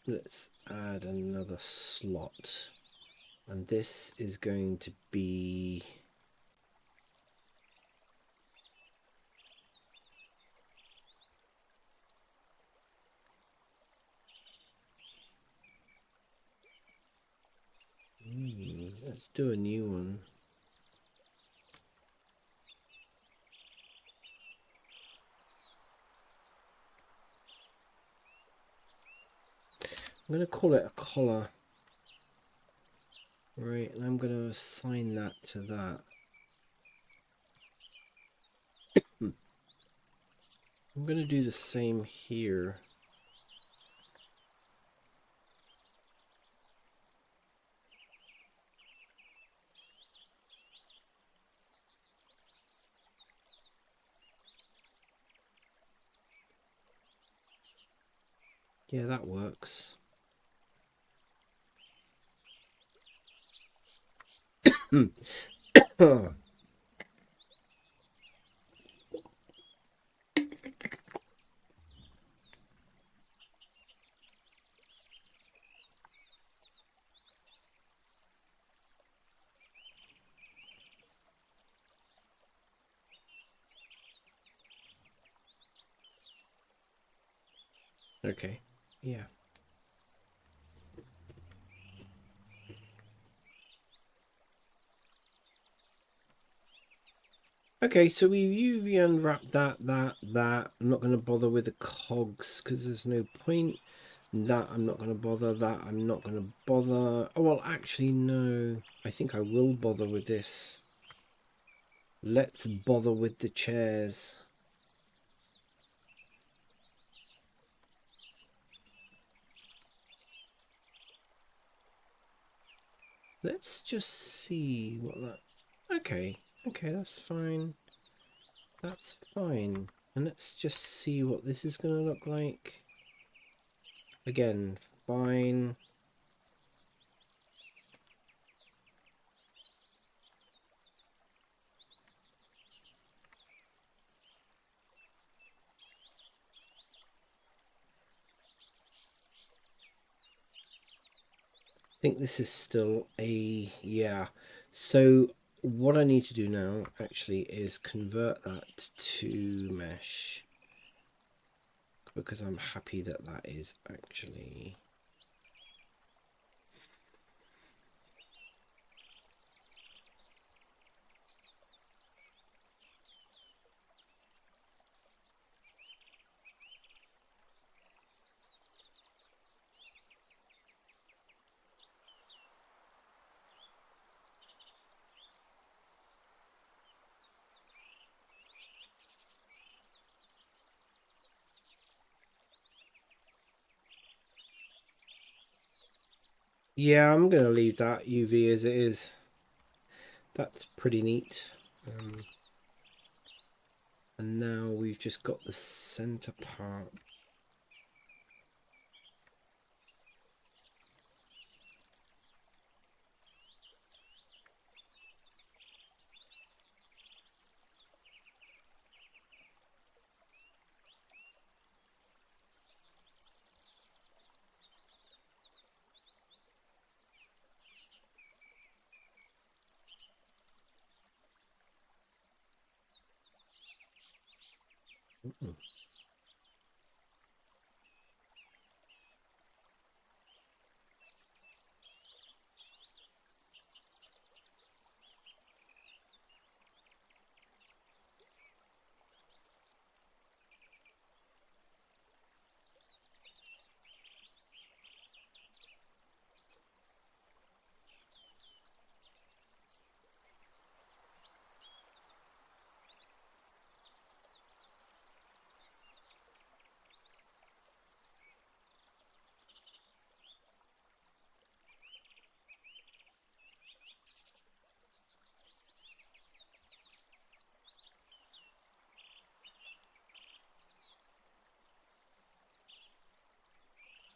let's add another slot, and this is going to be let's do a new one. I'm going to call it a collar. Right, and I'm going to assign that to that. I'm going to do the same here. Yeah, that works. Okay, yeah. Okay, so we've UV unwrapped that. I'm not going to bother with the cogs because there's no point. That I'm not going to bother. That I'm not going to bother. Oh, well, actually, no. I think I will bother with this. Let's bother with the chairs. Let's just see what that... Okay, that's fine. That's fine. And let's just see what this is going to look like. Again, fine. think this is still a, yeah. So what I need to do now actually is convert that to mesh, because I'm happy that that is actually, yeah, I'm gonna leave that UV as it is. That's pretty neat. And now we've just got the center part.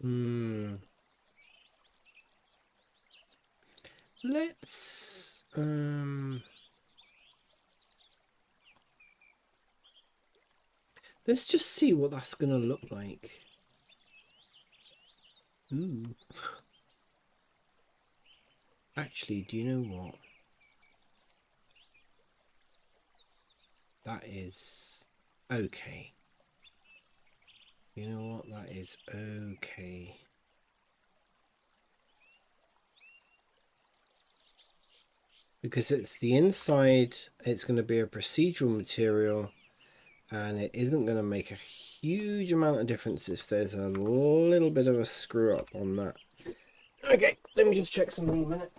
Mm. Mm. Let's just see what that's gonna look like. Ooh. Actually, do you know what? That is okay. You know what? That is okay. Because it's the inside, it's going to be a procedural material, and it isn't going to make a huge amount of difference if there's a little bit of a screw up on that. Okay, let me just check something a minute.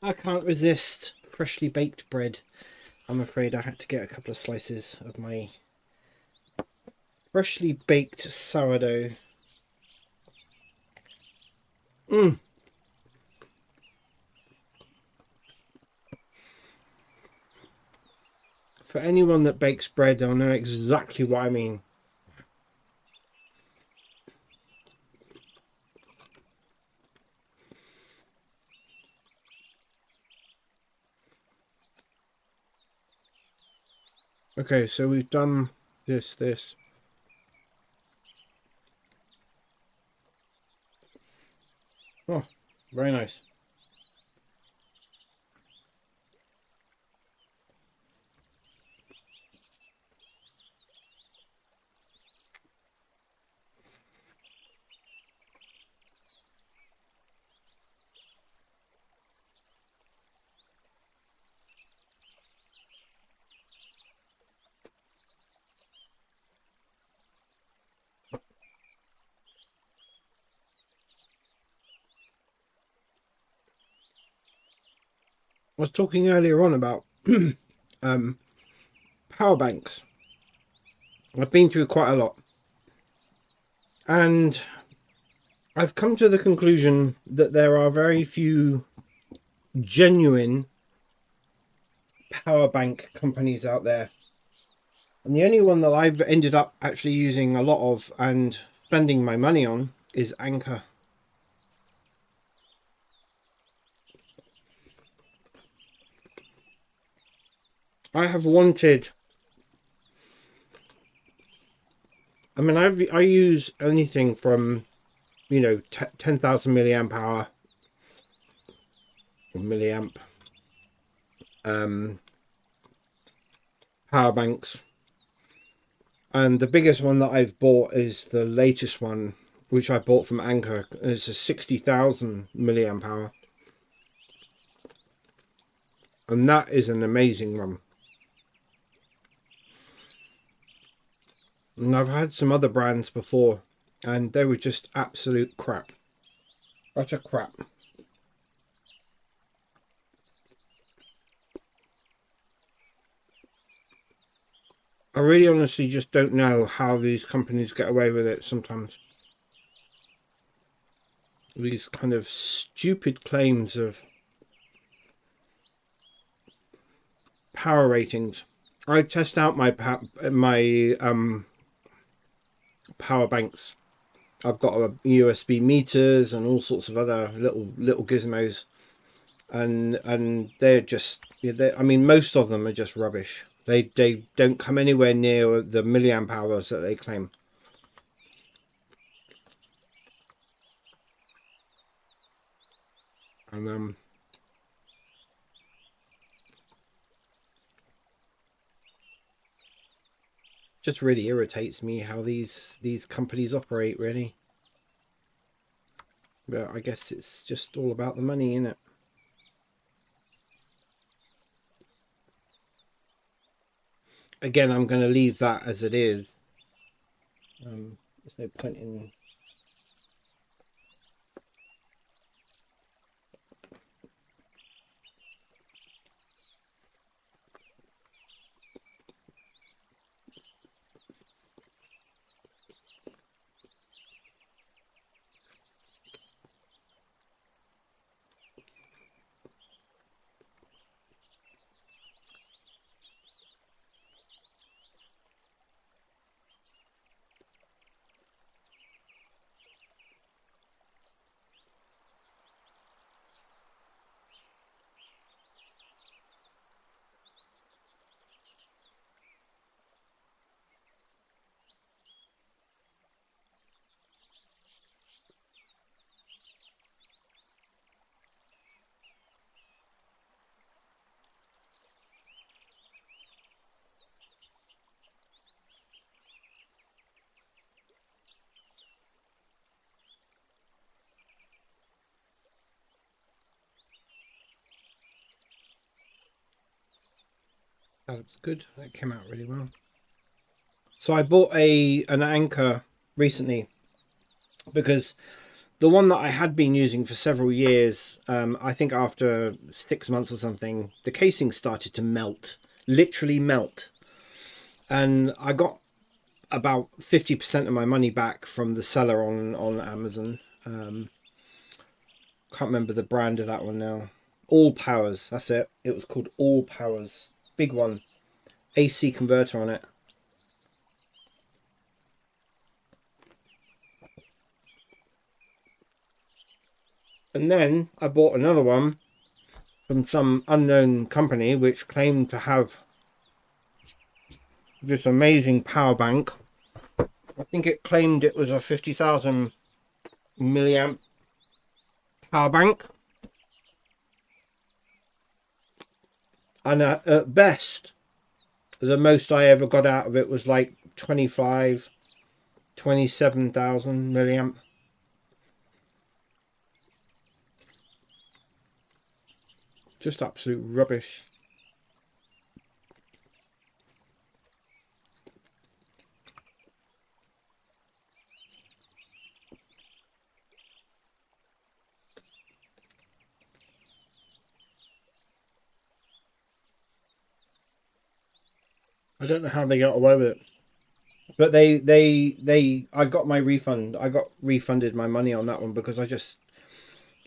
I can't resist freshly baked bread. I'm afraid I had to get a couple of slices of my freshly baked sourdough. Mm. For anyone that bakes bread, they'll know exactly what I mean. Okay, so we've done this. Oh, very nice. I was talking earlier on about um, power banks. I've been through quite a lot, and I've come to the conclusion that there are very few genuine power bank companies out there. And the only one that I've ended up actually using a lot of and spending my money on is Anchor. I have wanted. I mean, I use anything from 10,000 milliamp hour or milliamp power banks, and the biggest one that I've bought is the latest one, which I bought from Anchor. It's a 60,000 milliamp hour, and that is an amazing one. And I've had some other brands before, and they were just absolute crap. Utter crap. I really honestly just don't know how these companies get away with it sometimes. These kind of stupid claims of power ratings. I test out my power banks. I've got a USB meters and all sorts of other little gizmos, and they're just, I mean, most of them are just rubbish. They don't come anywhere near the milliamp hours that they claim. And just really irritates me how these companies operate, really. But I guess it's just all about the money, isn't it? Again, I'm going to leave that as it is. There's no point in. That looks good. That came out really well. So I bought an Anchor recently because the one that I had been using for several years, I think after 6 months or something, the casing started to melt, literally melt. And I got about 50% of my money back from the seller on Amazon. Can't remember the brand of that one now. All Powers, that's it. It was called All Powers. Big one. AC converter on it. And then I bought another one from some unknown company which claimed to have this amazing power bank. I think it claimed it was a 50,000 milliamp power bank. And at best, the most I ever got out of it was like 27,000 milliamp. Just absolute rubbish. I don't know how they got away with it. But I got my refund. I got refunded my money on that one because I just,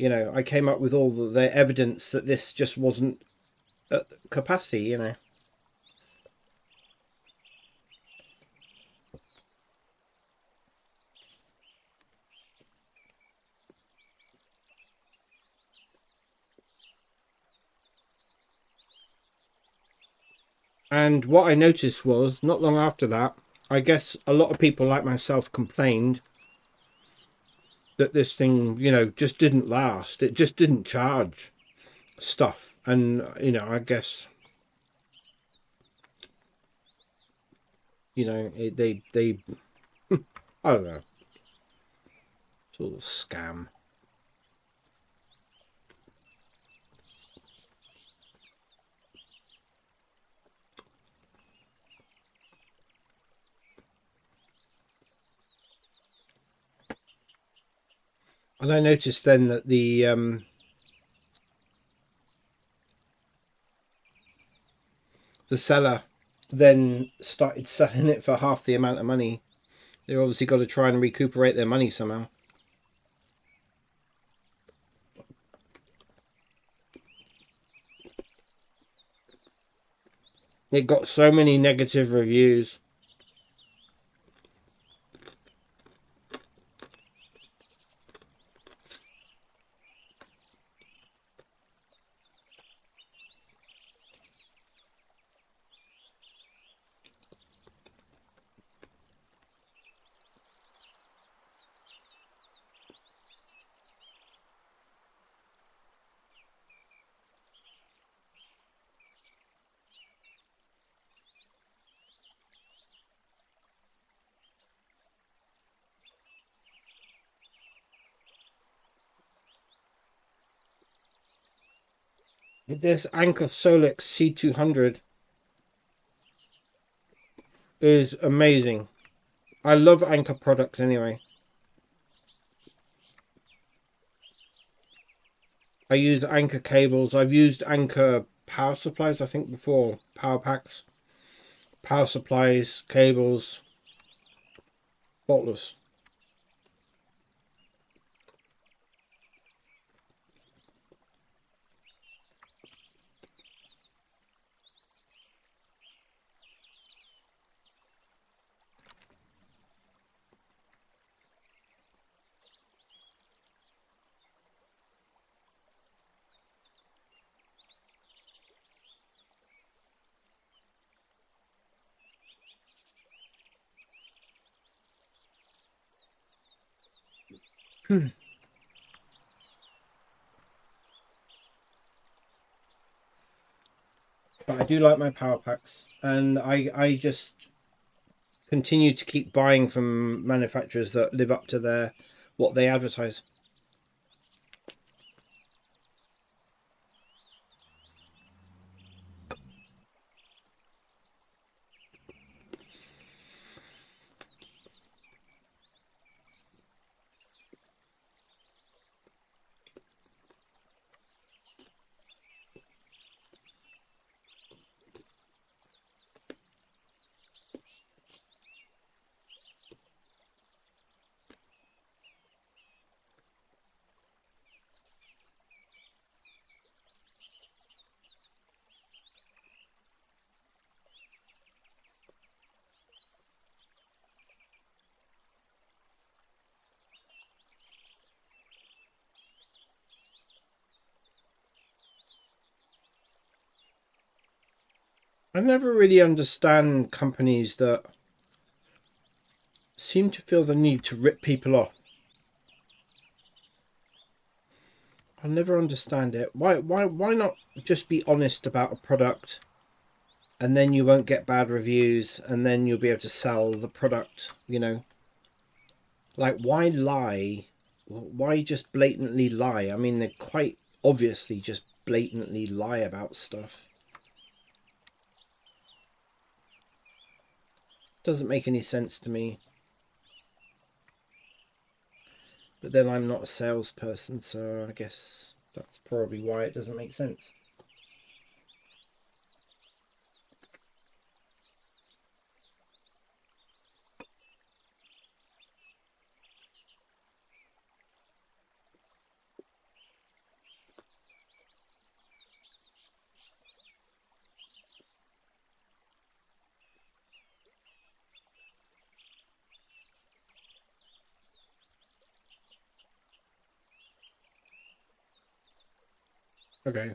I came up with all the evidence that this just wasn't at capacity. And what I noticed was, not long after that, I guess a lot of people like myself complained that this thing, just didn't last. It just didn't charge stuff. And, I guess, they, I don't know, sort of scam. And I noticed then that the seller then started selling it for half the amount of money. They've obviously got to try and recuperate their money somehow. It got so many negative reviews. This Anker Solix C200 is amazing. I love Anker products anyway. I use Anker cables. I've used Anker power supplies, I think, before. Power packs, power supplies, cables. Faultless. But I do like my power packs, and I just continue to keep buying from manufacturers that live up to what they advertise. I never really understand companies that seem to feel the need to rip people off. I never understand it. Why not just be honest about a product, and then you won't get bad reviews, and then you'll be able to sell the product, you know? Like, why lie? Why just blatantly lie? I mean, they quite obviously just blatantly lie about stuff. Doesn't make any sense to me. But then I'm not a salesperson, so I guess that's probably why it doesn't make sense. Okay.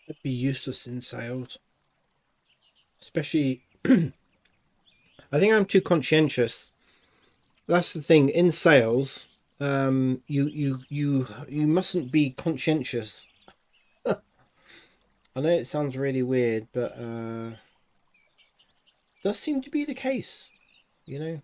It'd be useless in sales. Especially, I think I'm too conscientious. That's the thing in sales. You mustn't be conscientious. I know it sounds really weird, but does seem to be the case. You know.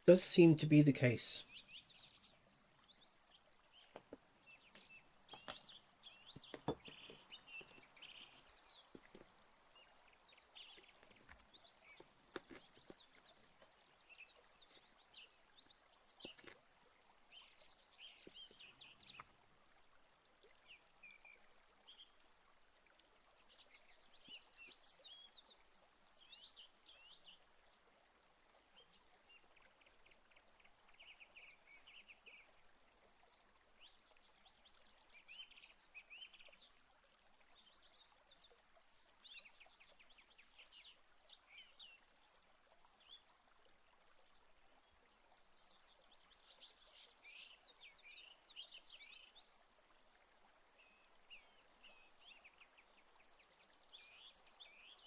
Does seem to be the case.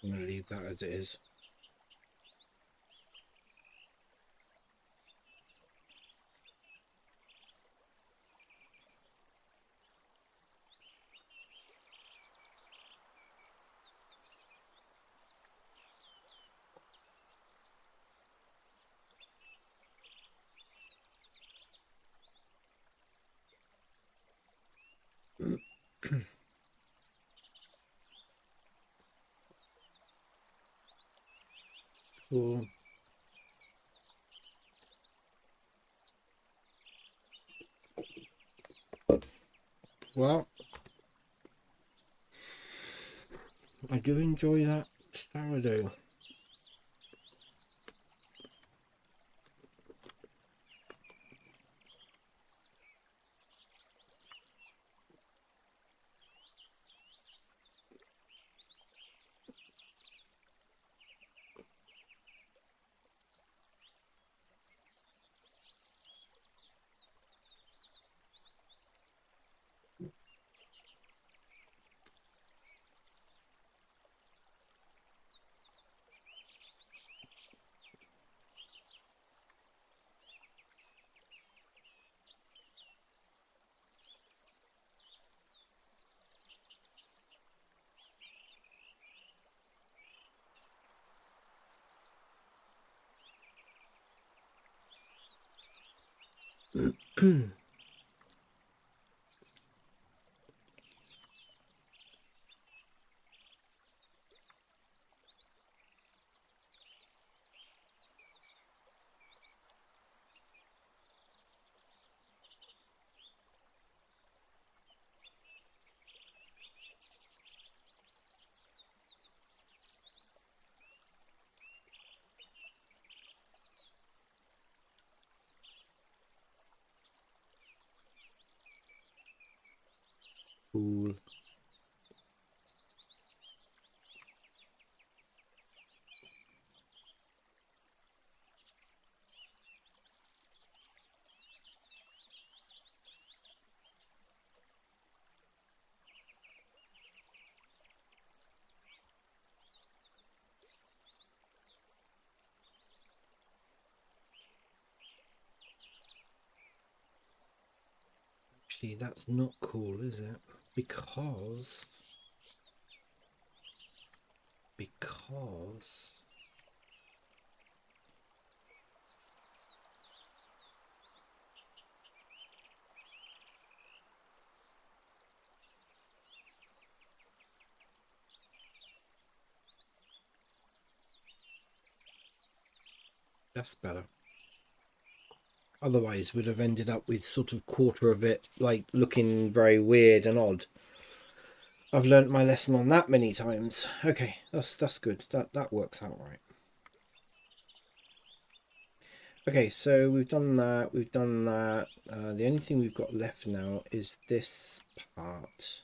I'm going to leave that as it is. Cool. Well, I do enjoy that sourdough. Cool. Actually, that's not cool, is it? Because that's better. Otherwise, we'd have ended up with sort of quarter of it like looking very weird and odd. I've learnt my lesson on that many times. Okay, that's good. That works out right. Okay, so we've done that. We've done that. The only thing we've got left now is this part.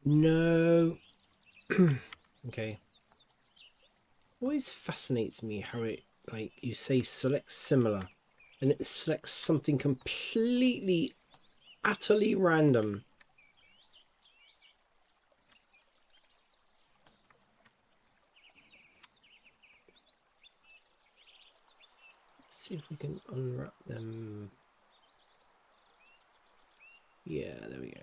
No. Okay. Always fascinates me how it, like, you say select similar and it selects something completely, utterly random. see if we can unwrap them. Yeah, there we go.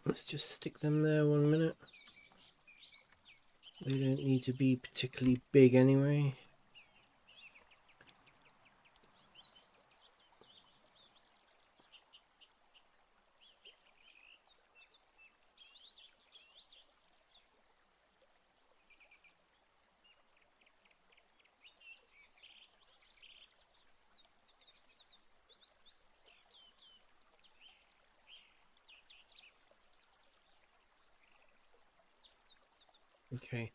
Let's just stick them there 1 minute. They don't need to be particularly big anyway. Okay.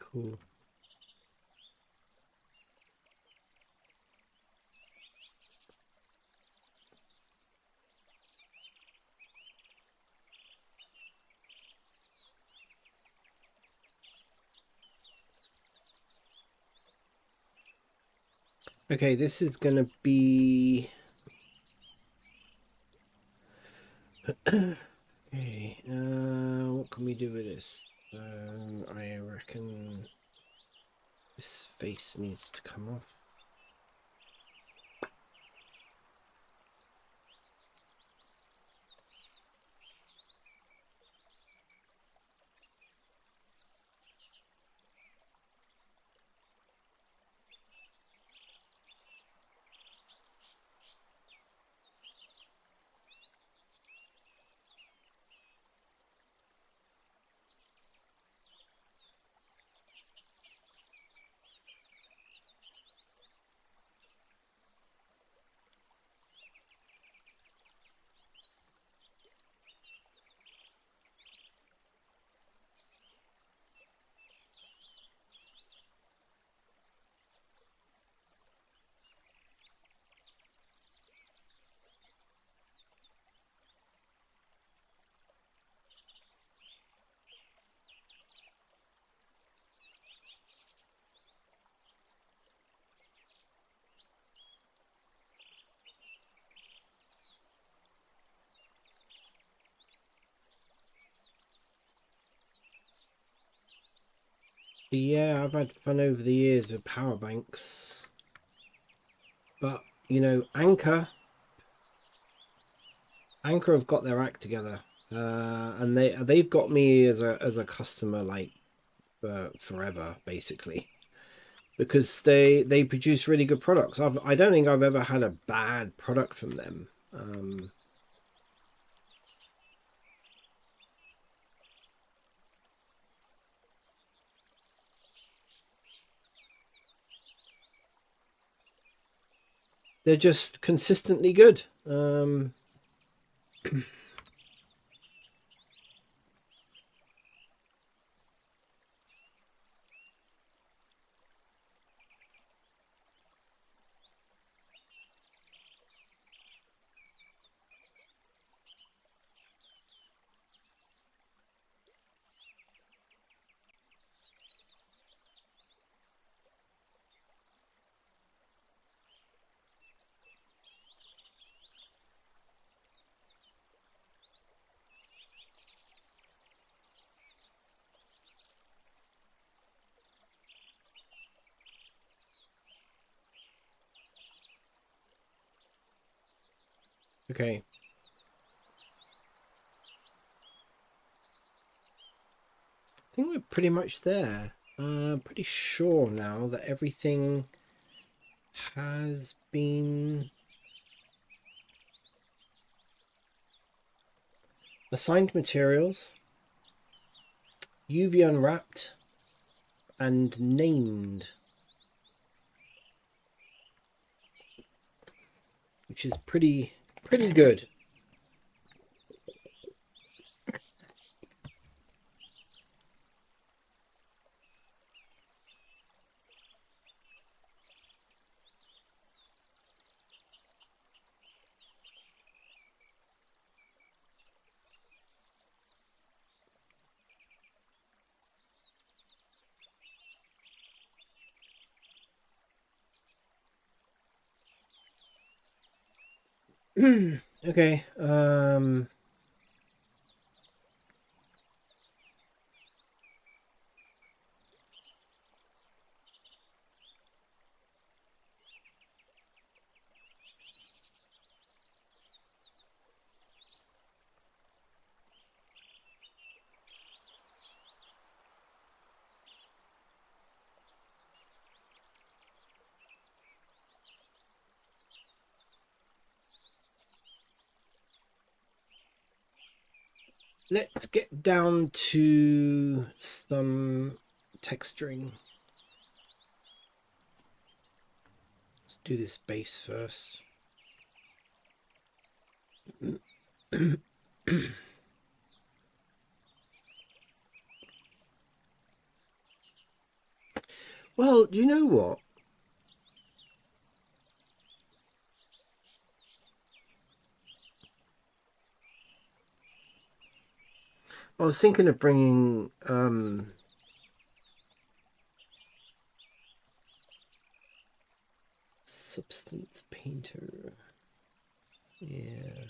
Cool. Okay, this is going to be... Okay, what can we do with this? I reckon this face needs to come off. Yeah, I've had fun over the years with power banks, but you know, Anchor have got their act together, and they've got me as a customer like forever basically, because they produce really good products. I don't think I've ever had a bad product from them. They're just consistently good. Okay. I think we're pretty much there. Pretty sure now that everything has been assigned materials, UV unwrapped, and named, which is pretty good. Okay. let's get down to some texturing. Let's do this base first. Well, do you know what? I was thinking of bringing substance painter. Yeah.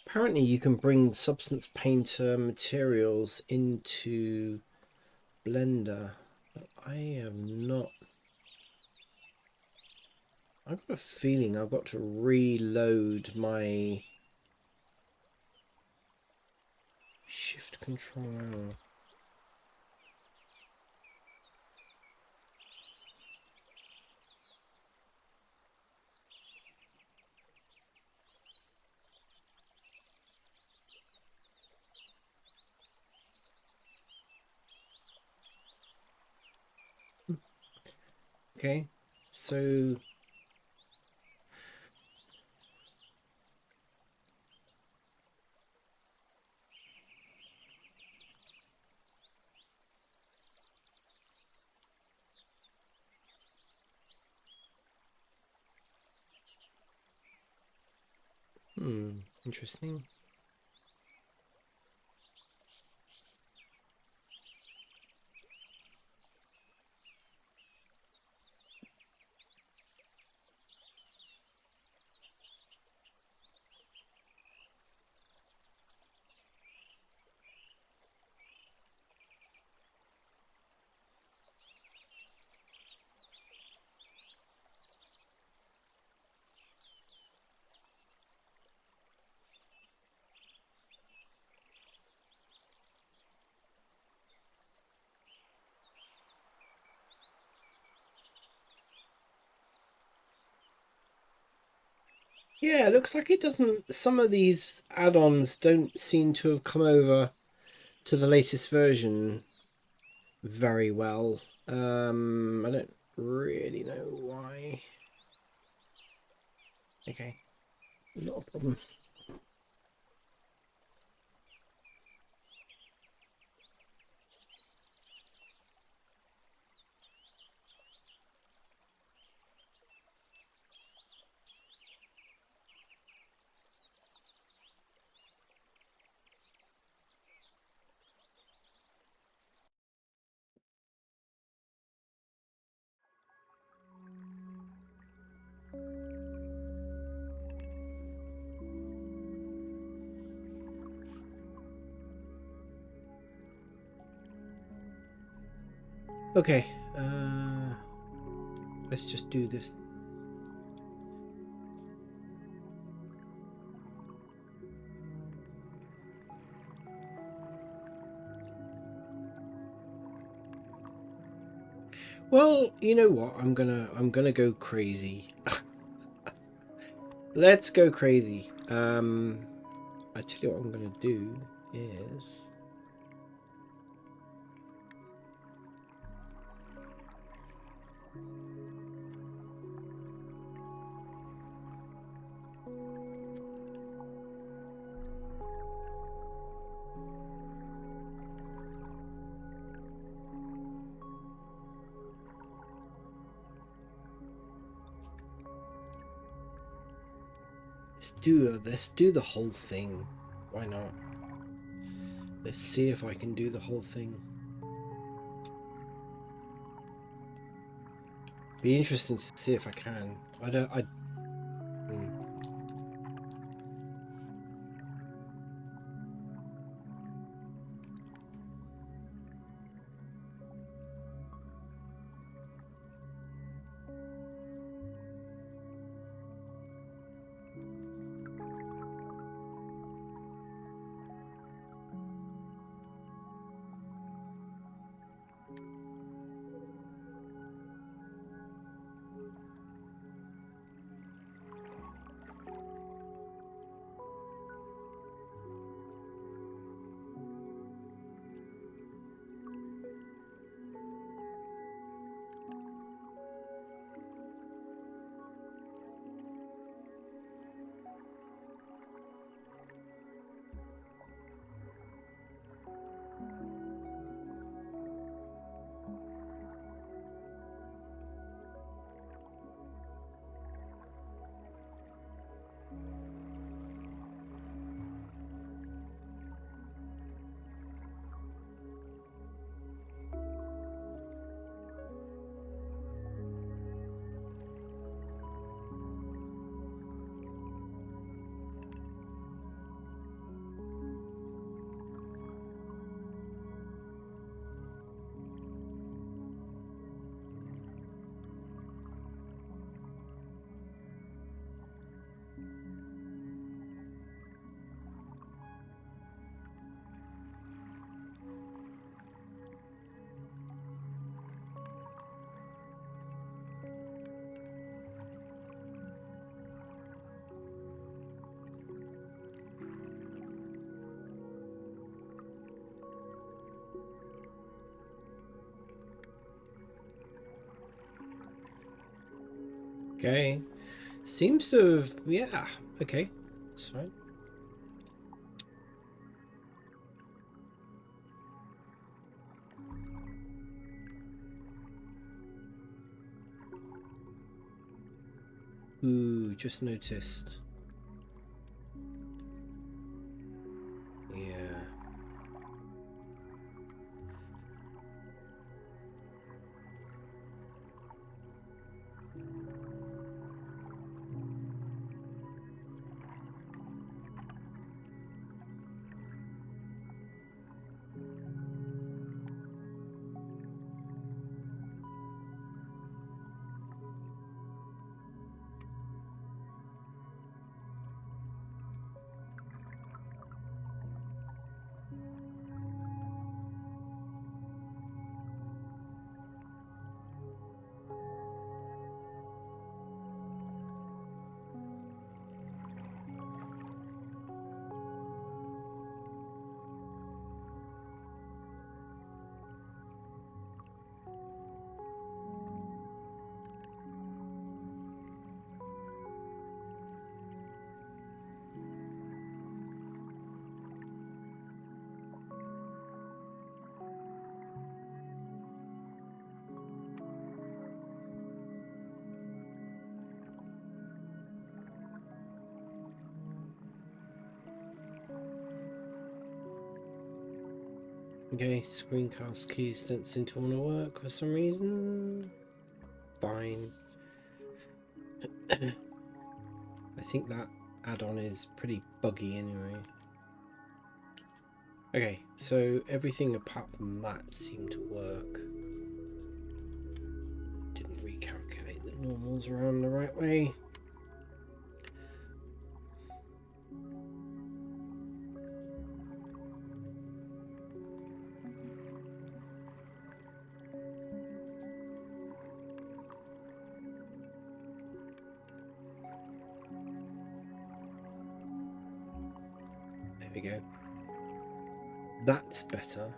Apparently you can bring substance painter materials into Blender, but I am not. I've got a feeling I've got to reload my shift control. Okay, so interesting. Yeah, it looks like it doesn't. Some of these add-ons don't seem to have come over to the latest version very well. I don't really know why. Okay, not a problem. Okay, let's just do this. Well, you know what? I'm gonna go crazy. Let's go crazy. I tell you what I'm gonna do is let's do the whole thing. Why not? Let's see if I can do the whole thing. Be interesting to see if I can. I don't. I. Okay. Seems to have... Yeah. Okay. That's fine. Ooh, just noticed. Yeah. Okay, screencast keys don't seem to want to work for some reason. Fine. I think that add-on is pretty buggy anyway. Okay, so everything apart from that seemed to work. Didn't recalculate the normals around the right way. There we go. That's better.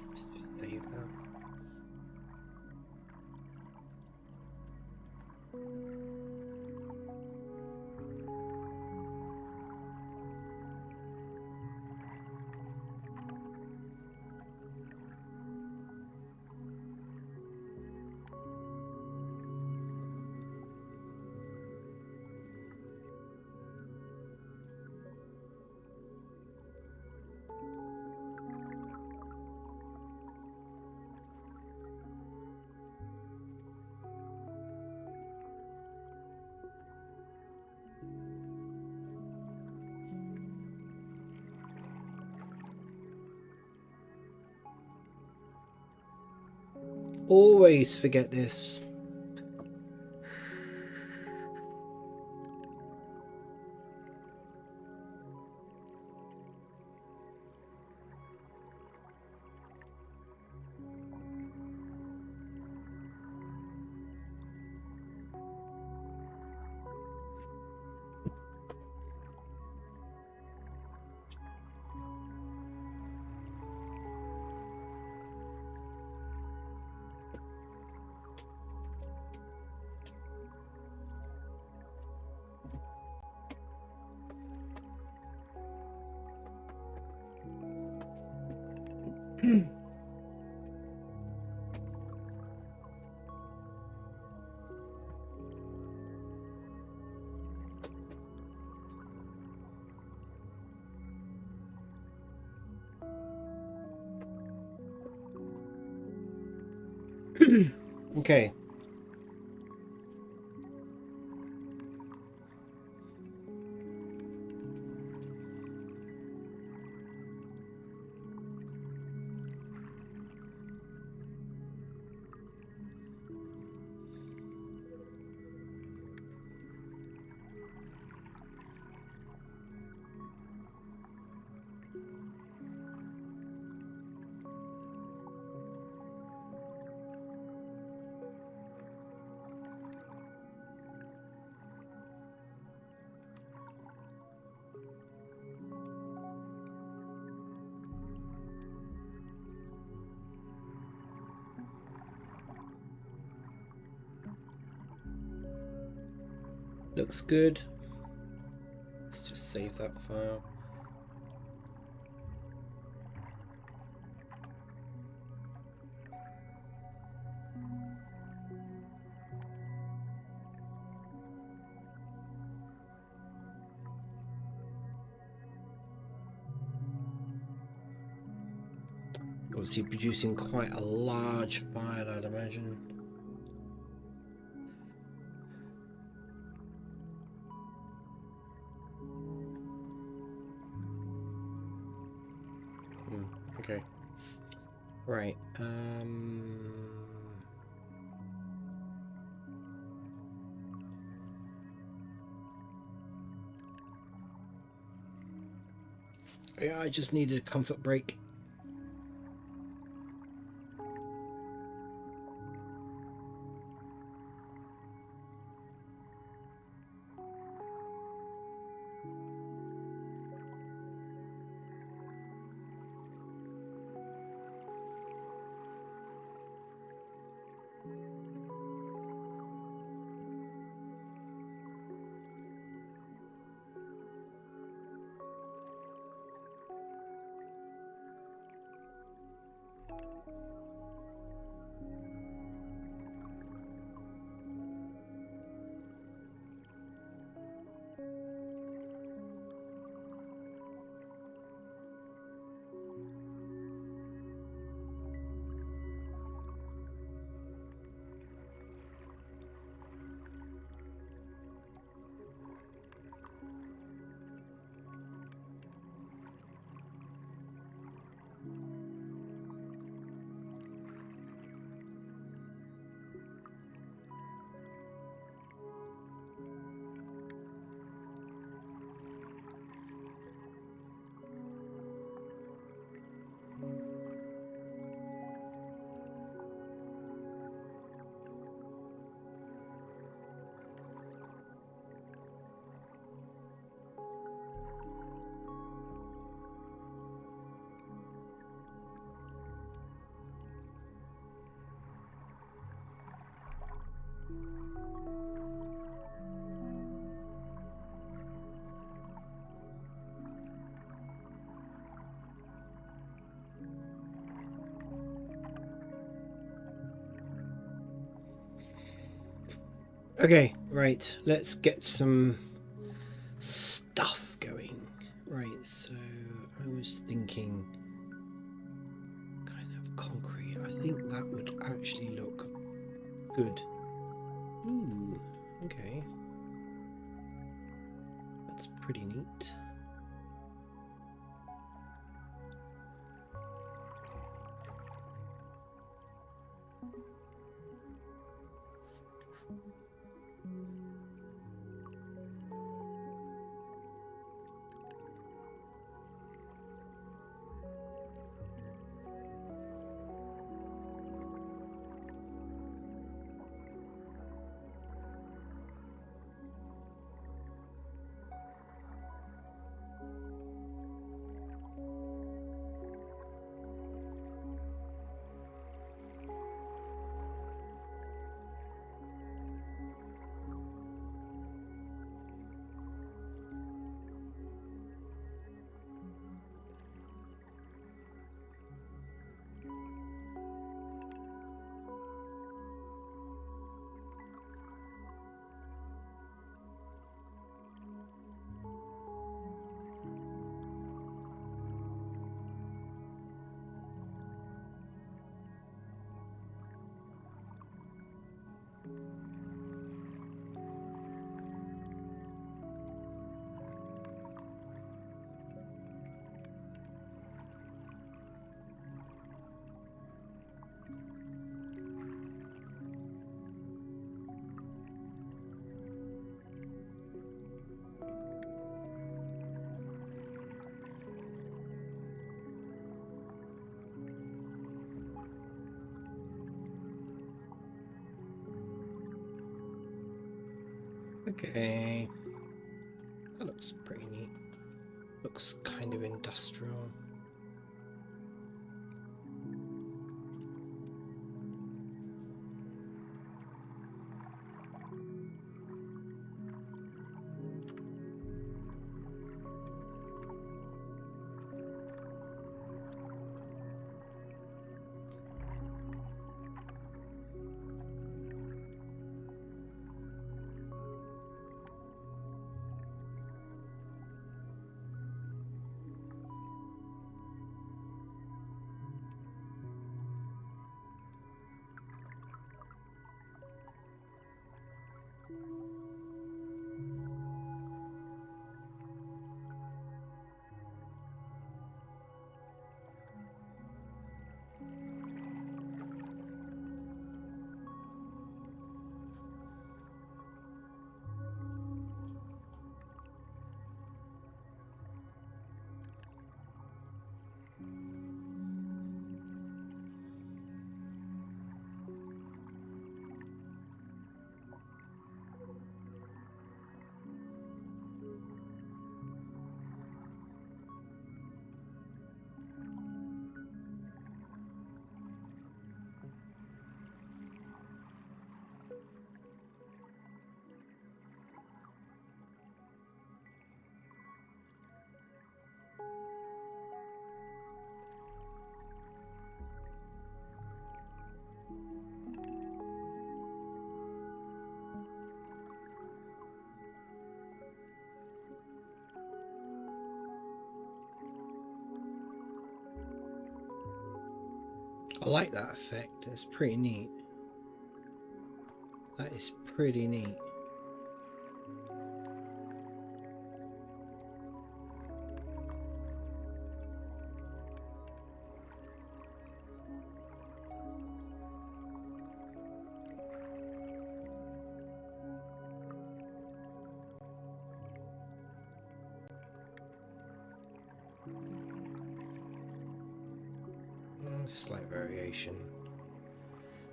Let's just save that. Always forget this. Okay. Looks good. Let's just save that file. Obviously producing quite a large file, I'd imagine. Okay. Right. Yeah, I just needed a comfort break. Okay, right. Let's get some stuff going. Right, so I was thinking kind of concrete. I think that would actually look good. Ooh, okay. That's pretty neat. Okay. That looks pretty neat. Looks kind of industrial. I like that effect. It's pretty neat. That is pretty neat. Slight variation.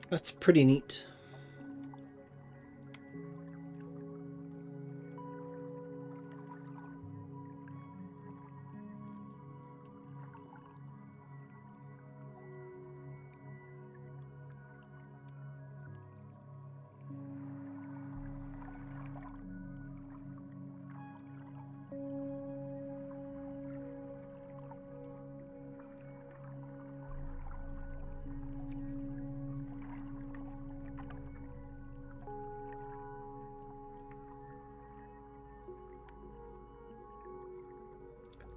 That's pretty neat.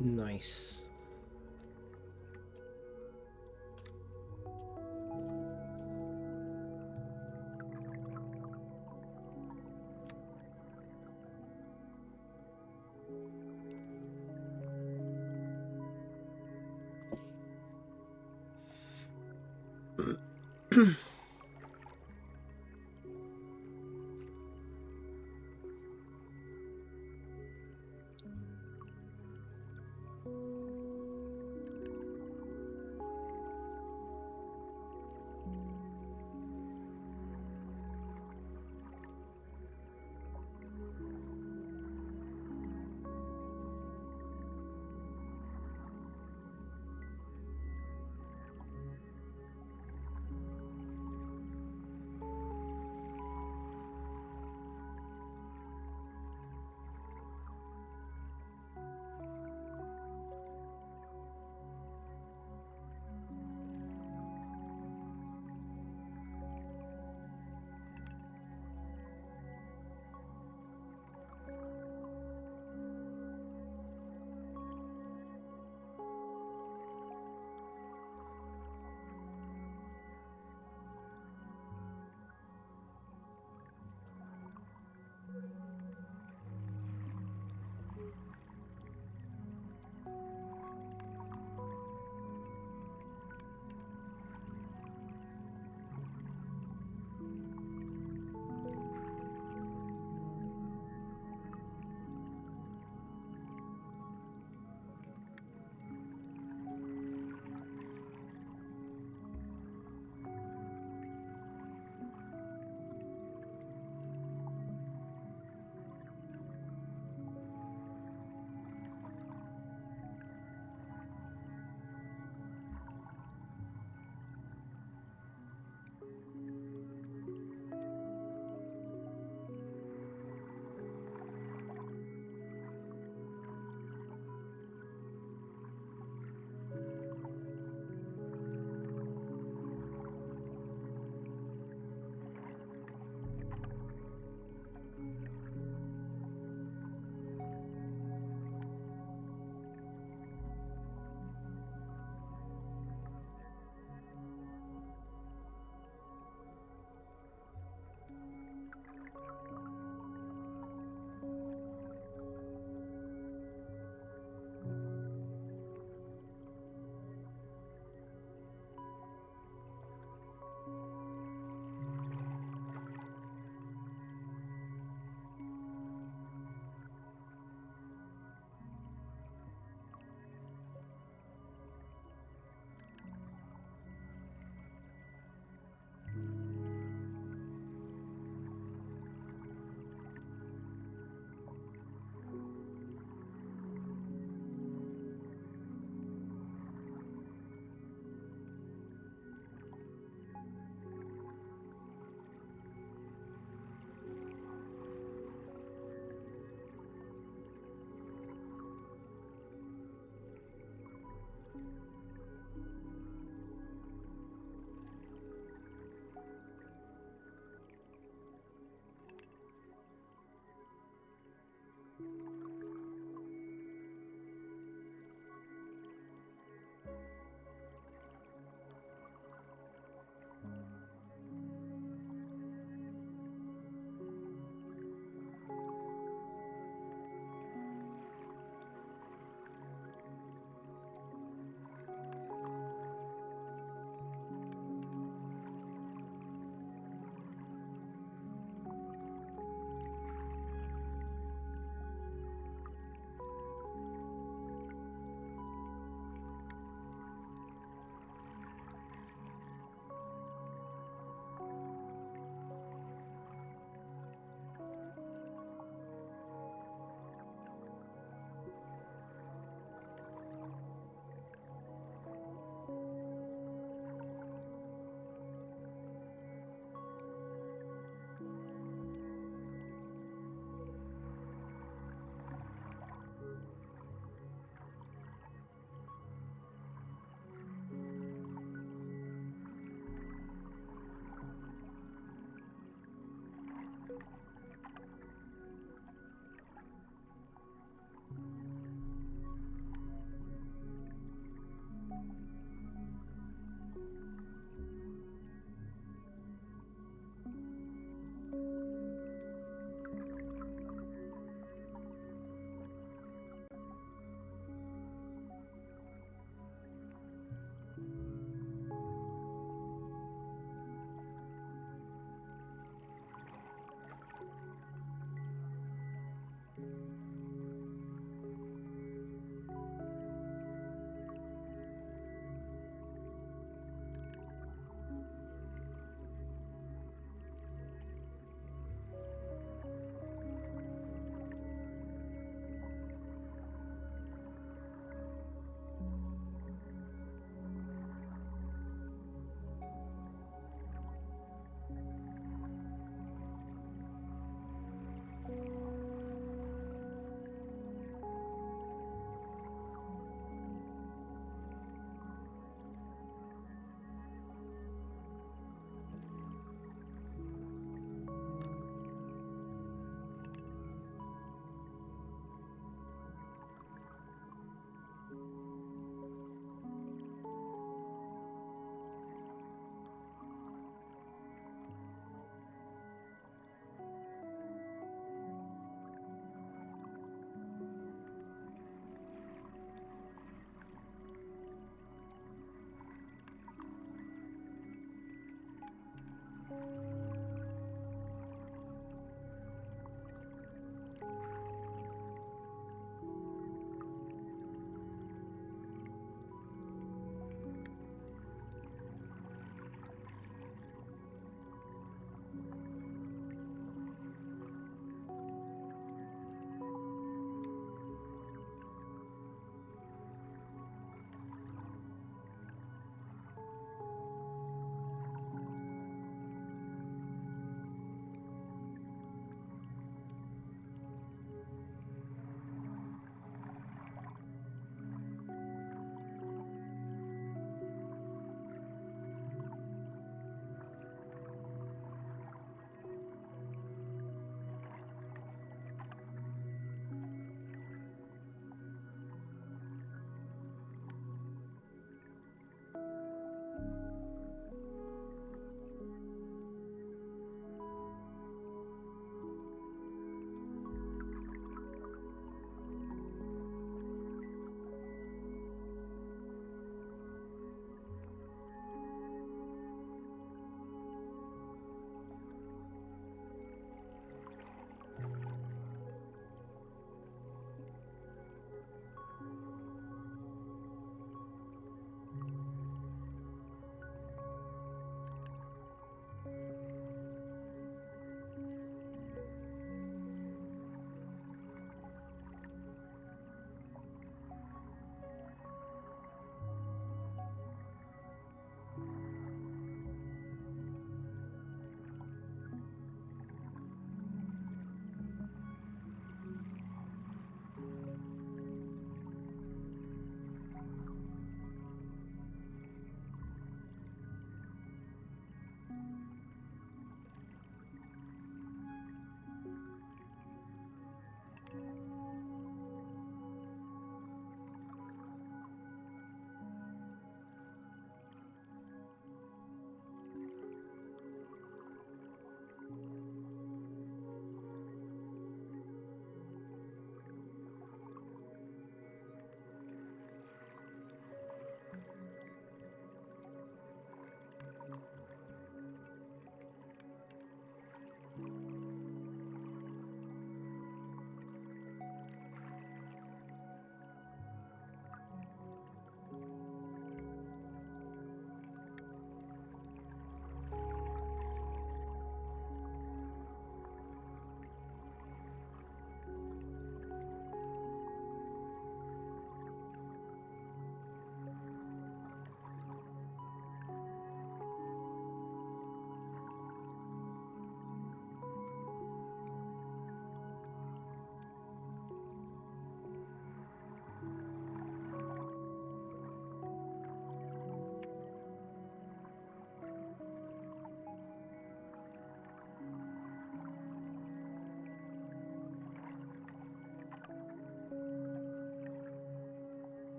Nice.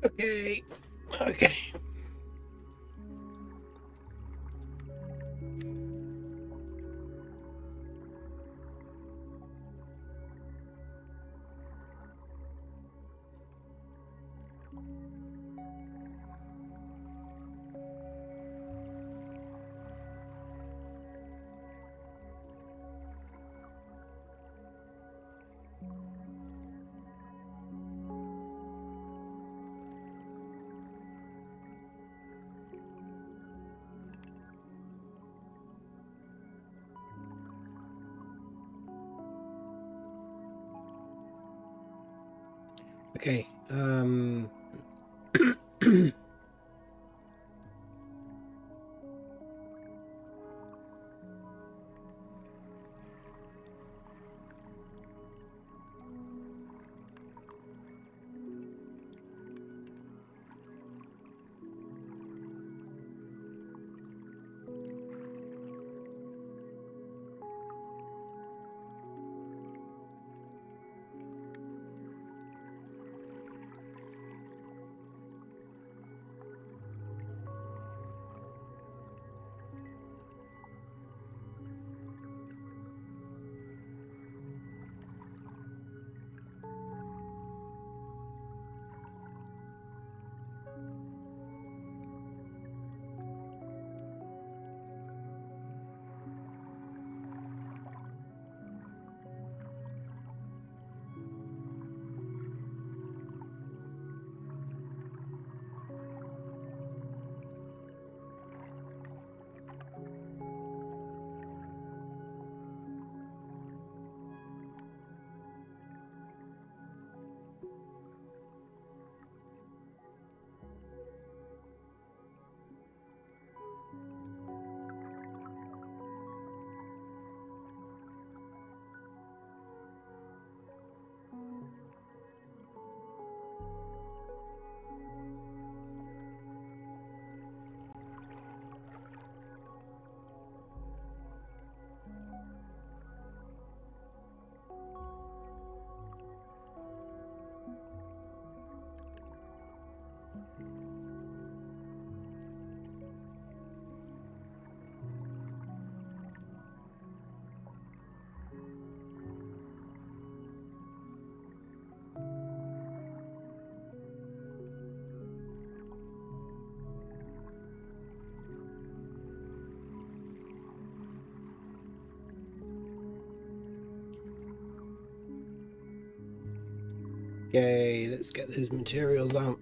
Okay. Okay. Okay. Okay, let's get those materials out.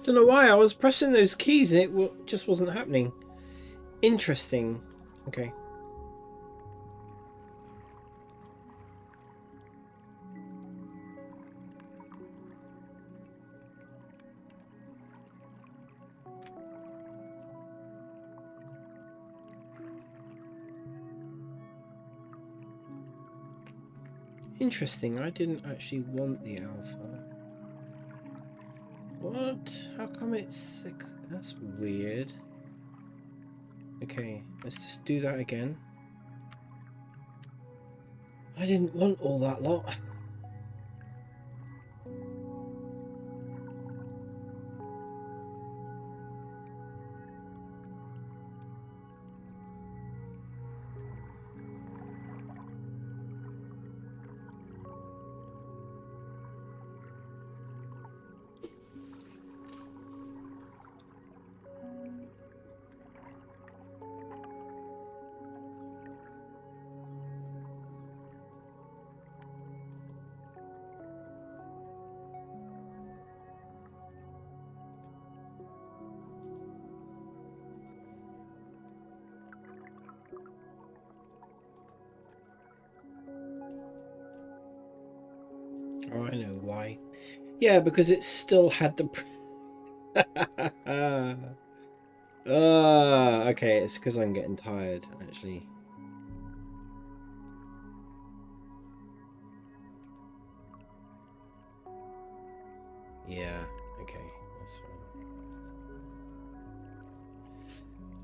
Don't know why I was pressing those keys and it just wasn't happening. Interesting. Okay. Interesting. I didn't actually want the alpha. What? How come it's 6? That's weird. Okay, let's just do that again. I didn't want all that lot. Oh, I know why. Yeah, because it still had the... okay, it's because I'm getting tired, actually. Yeah, okay, that's fine.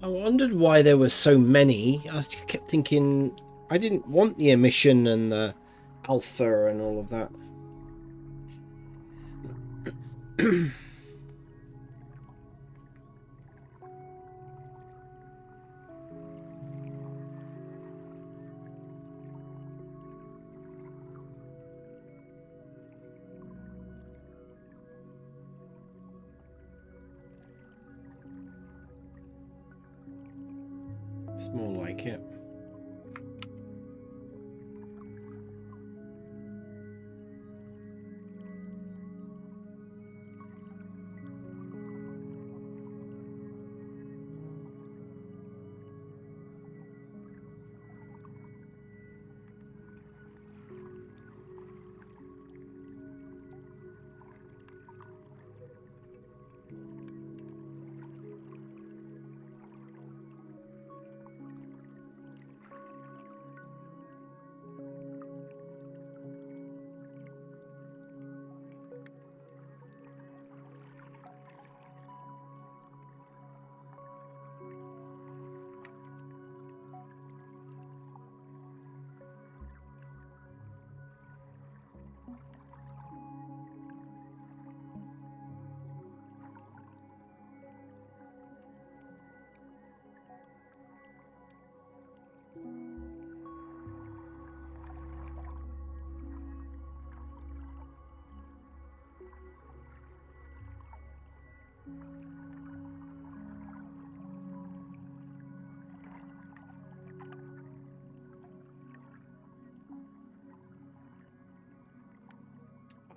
I wondered why there were so many. I kept thinking I didn't want the emission and the alpha and all of that. It's more like it.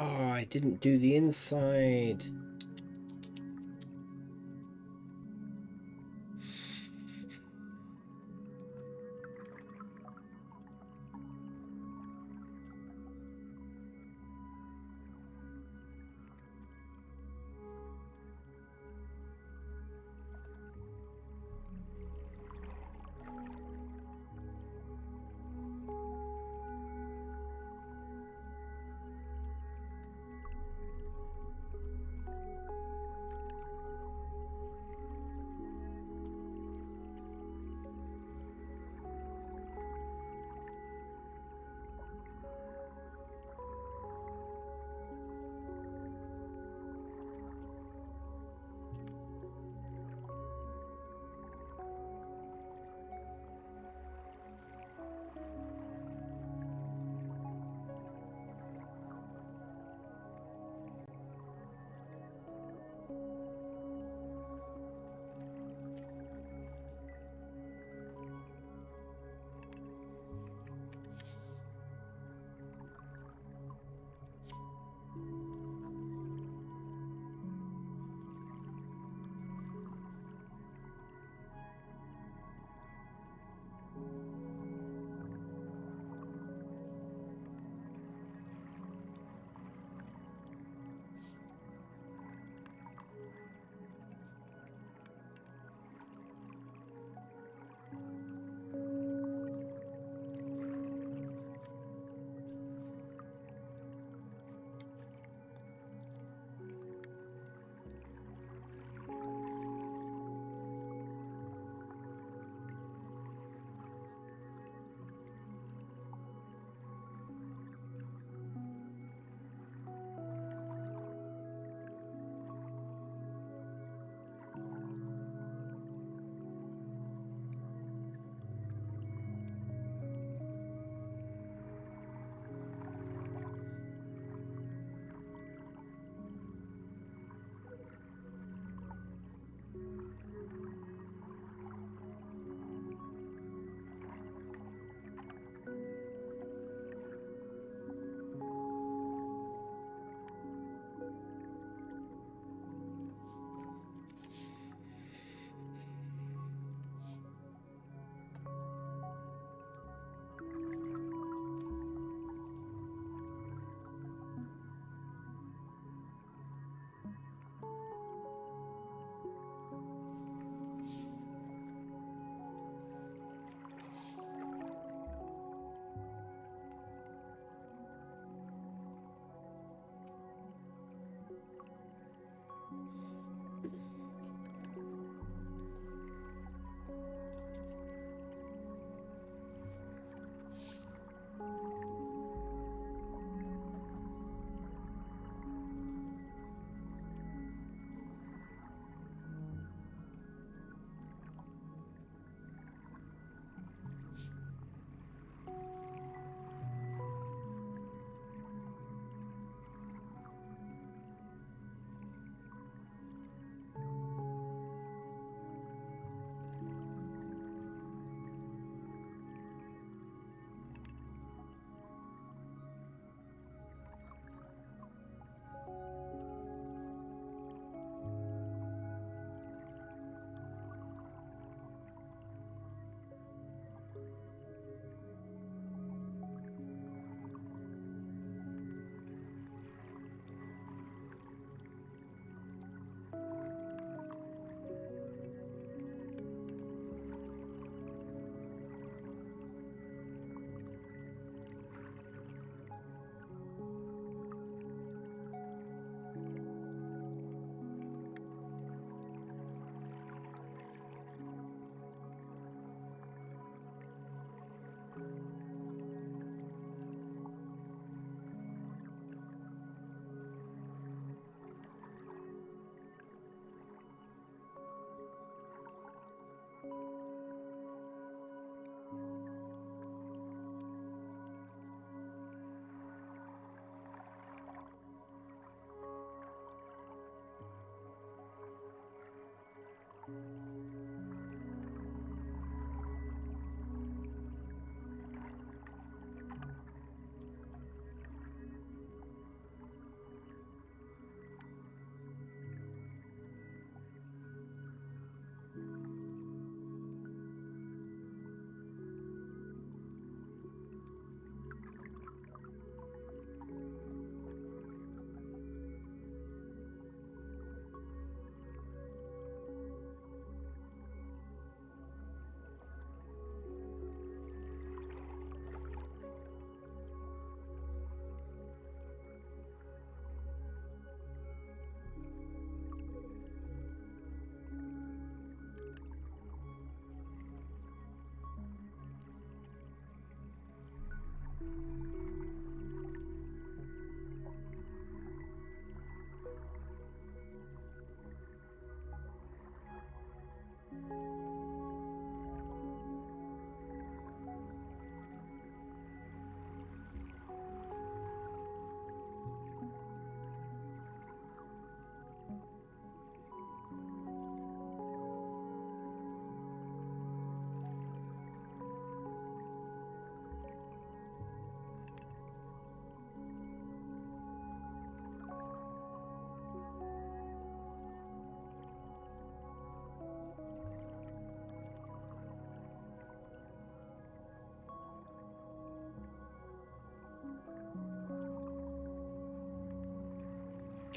Oh, I didn't do the inside.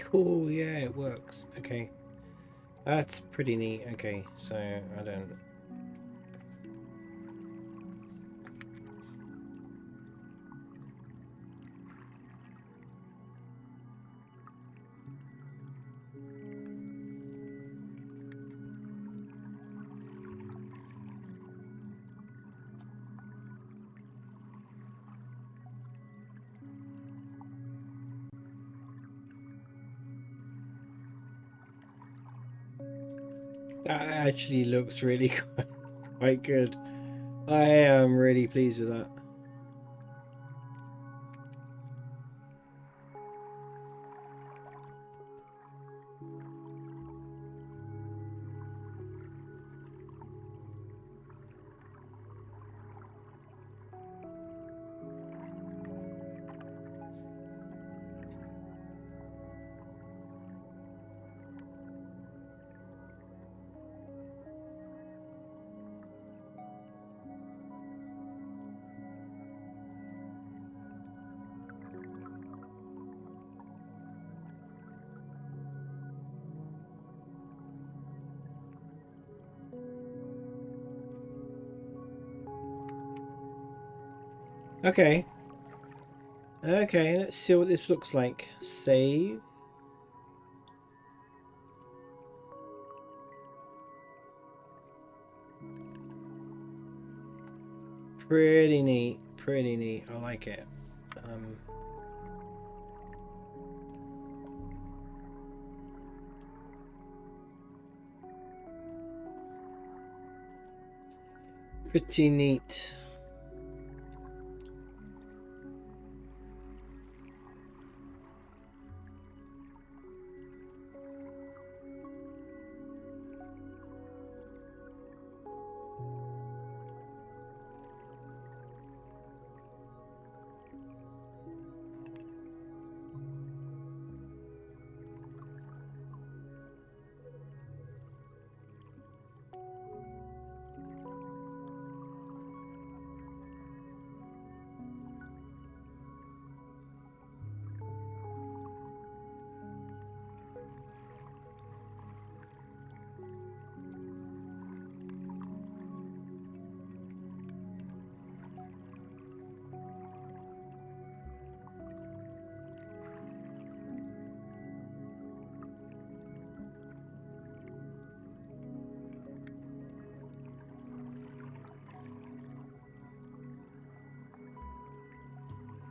Cool, yeah, it works. Okay. That's pretty neat. Okay, so I don't... That actually looks really quite good. I am really pleased with that. Okay. Okay, let's see what this looks like. Save. Pretty neat. Pretty neat. I like it. Pretty neat.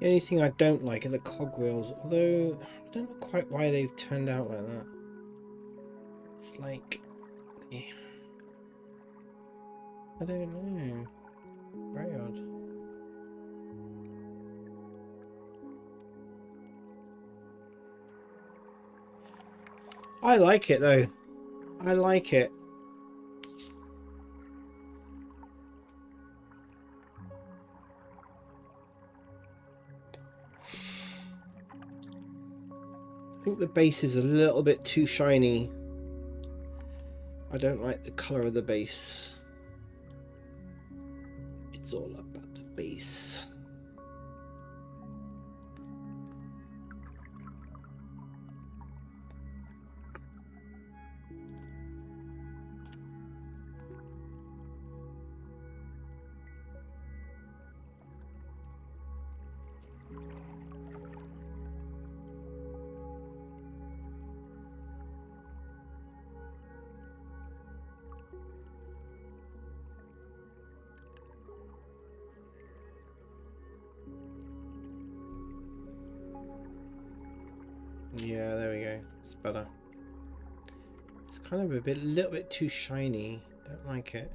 The only thing I don't like are the cogwheels, although I don't know quite why they've turned out like that. It's like... yeah. I don't know. Very odd. I like it though. I like it. I think the base is a little bit too shiny. I don't like the colour of the base. It's all about the base. Yeah, there we go. It's better. It's kind of a little bit too shiny. Don't like it.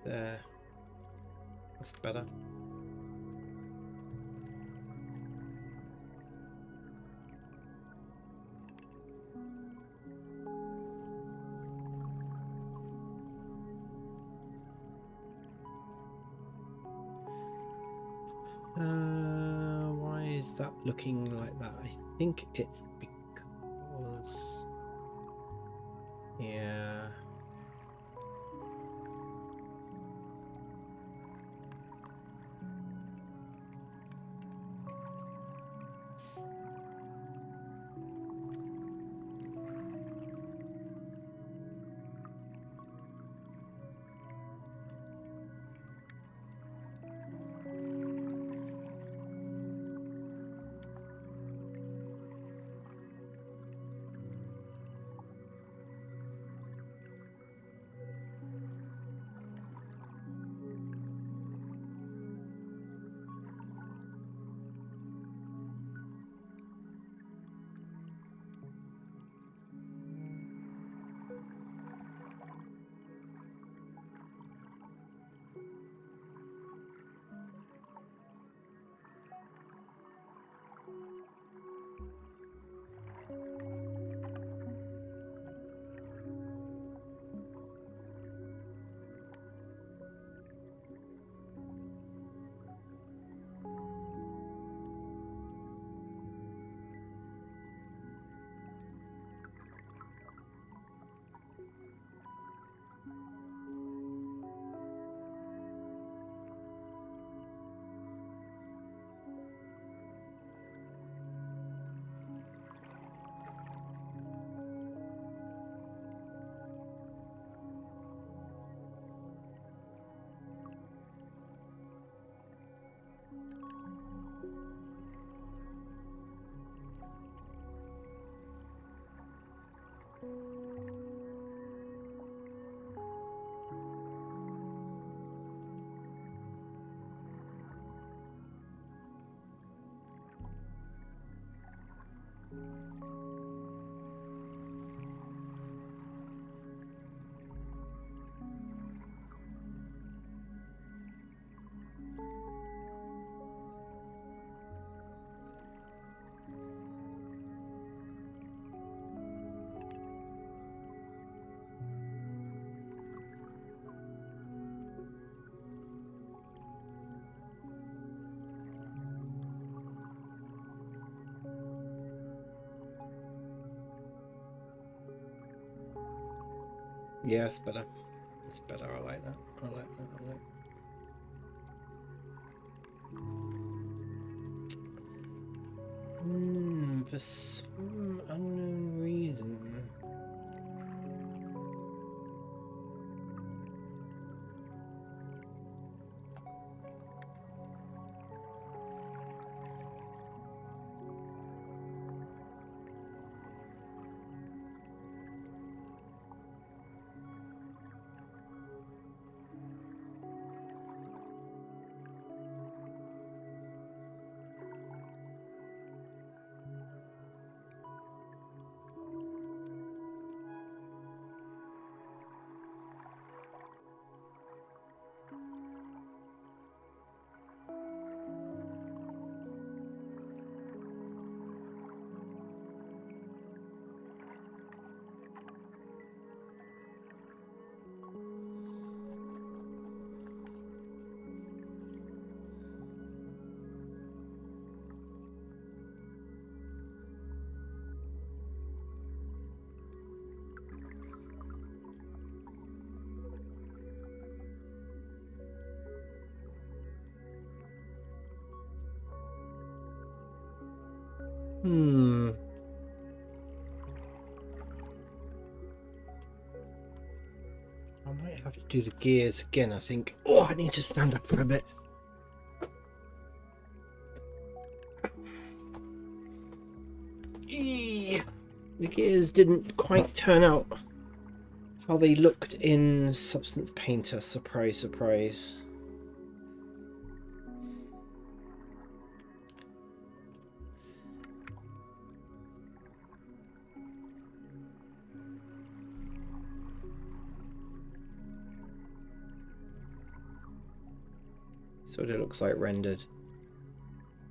There. That's better. Why is that looking like that? I think it's because... Yeah, it's better. It's better. I like that. I like that. I like that. For some unknown reason. Hmm. I might have to do the gears again, I think. Oh, I need to stand up for a bit. Eee. The gears didn't quite turn out how they looked in Substance Painter. Surprise, surprise. So it looks like rendered.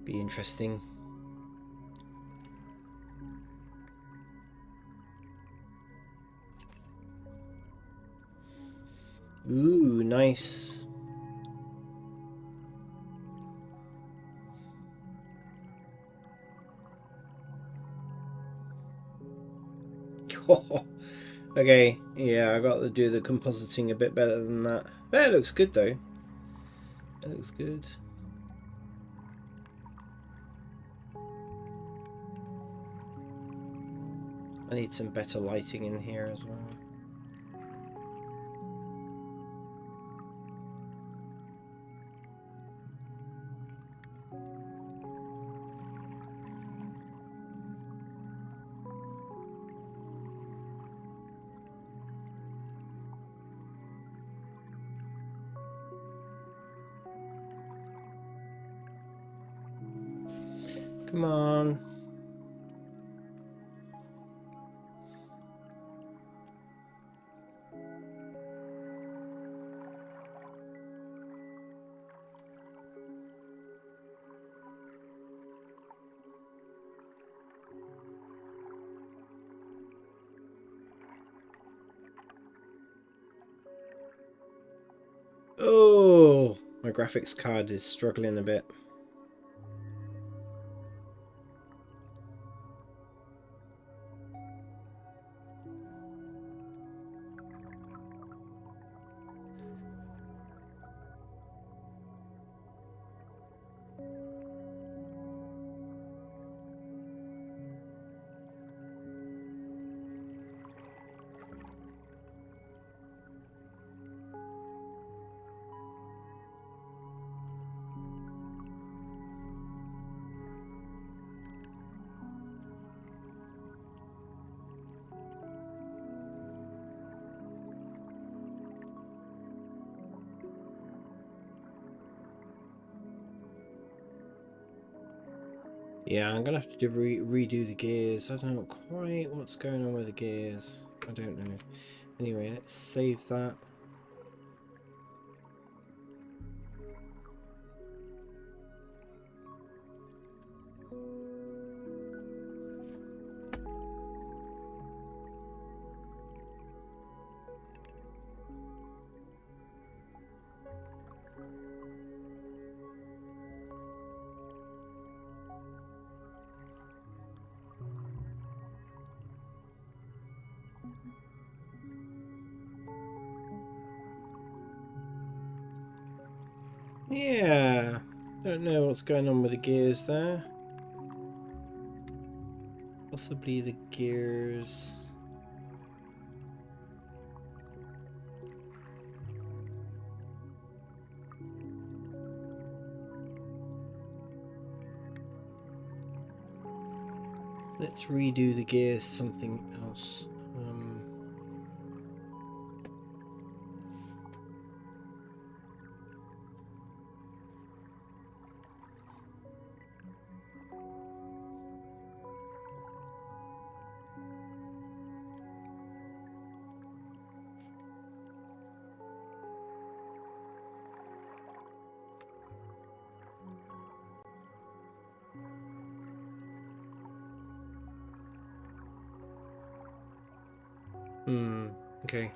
Be interesting. Ooh, nice. Okay, yeah, I got to do the compositing a bit better than that. But it looks good though. It looks good. I need some better lighting in here as well. Come on. Oh, my graphics card is struggling a bit. Yeah, I'm gonna have to redo the gears. I don't know quite what's going on with the gears. I don't know. Anyway, let's save that. Yeah. Don't know what's going on with the gears there. Possibly the gears. Let's redo the gears something else. Okay.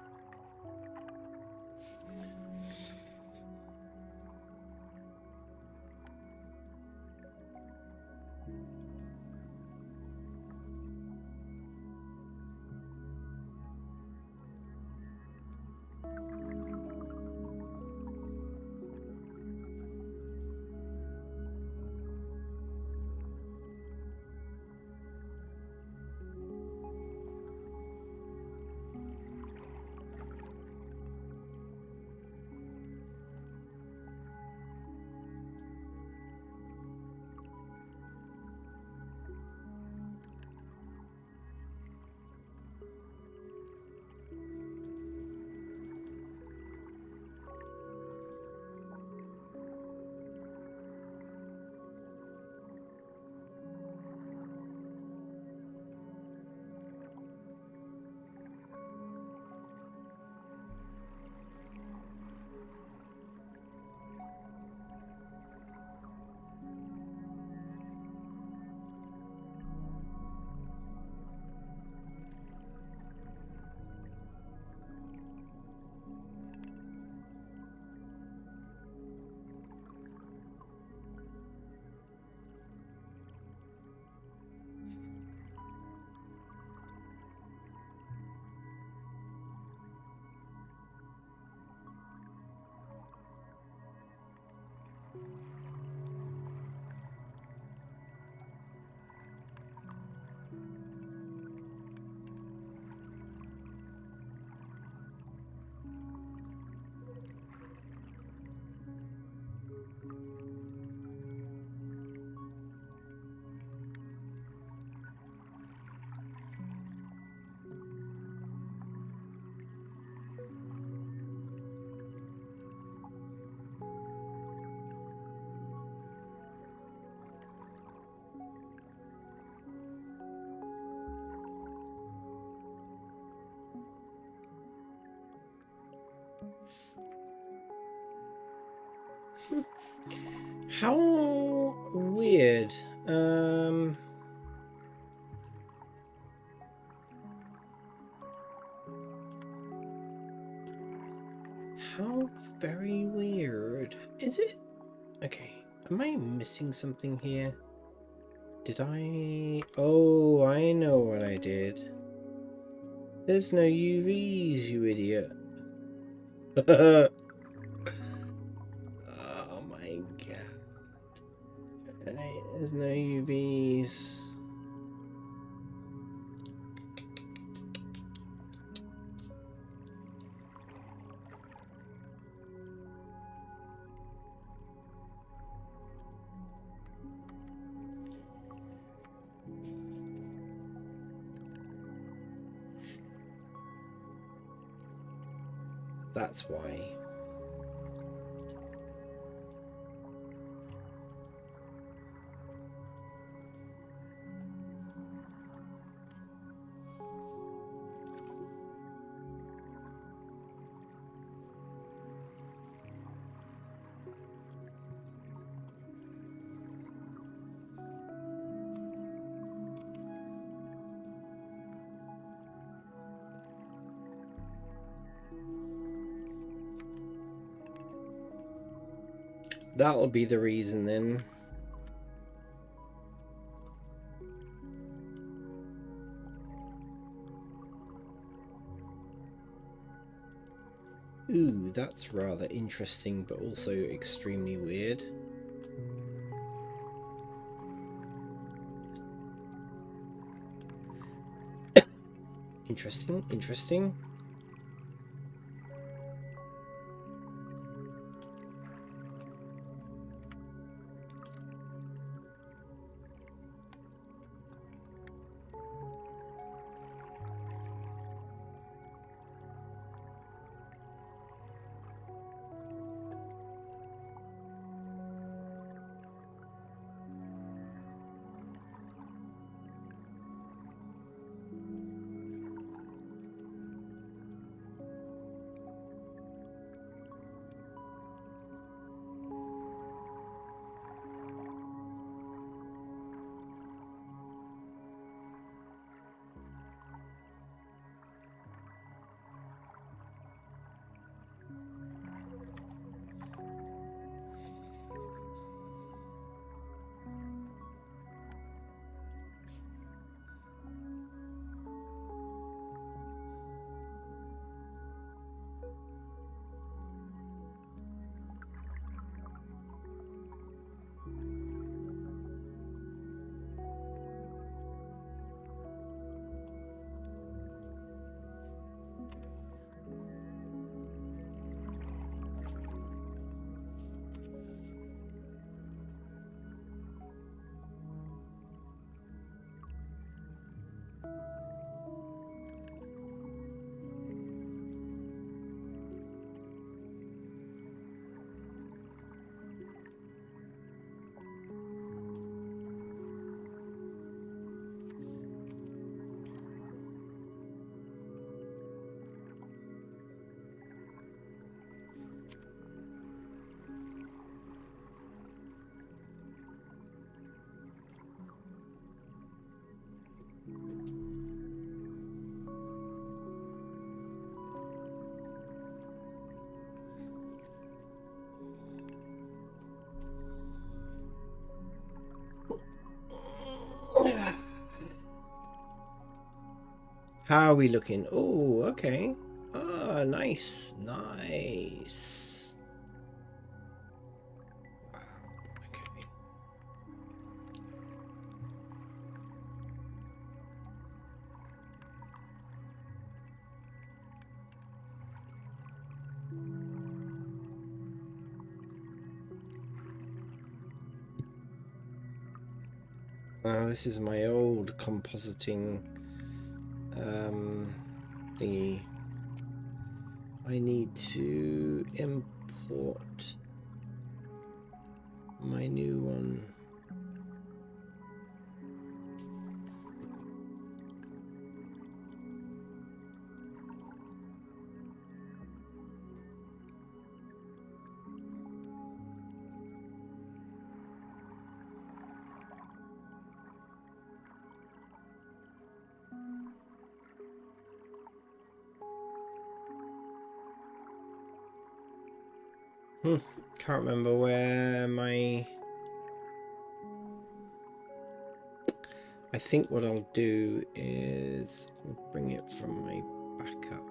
How weird. How very weird. Is it? Okay. Am I missing something here? Did I? Oh, I know what I did. There's no UVs, you idiot. Oh my god. Right, there's no UVs. That's why. That'll be the reason then. Ooh, that's rather interesting, but also extremely weird. Interesting, interesting. How are we looking? Oh, okay. Ah, nice, nice. Wow. Okay. This is my old compositing thingy. I need to import my new one. Can't remember where my... I think what I'll do is I'll bring it from my backup.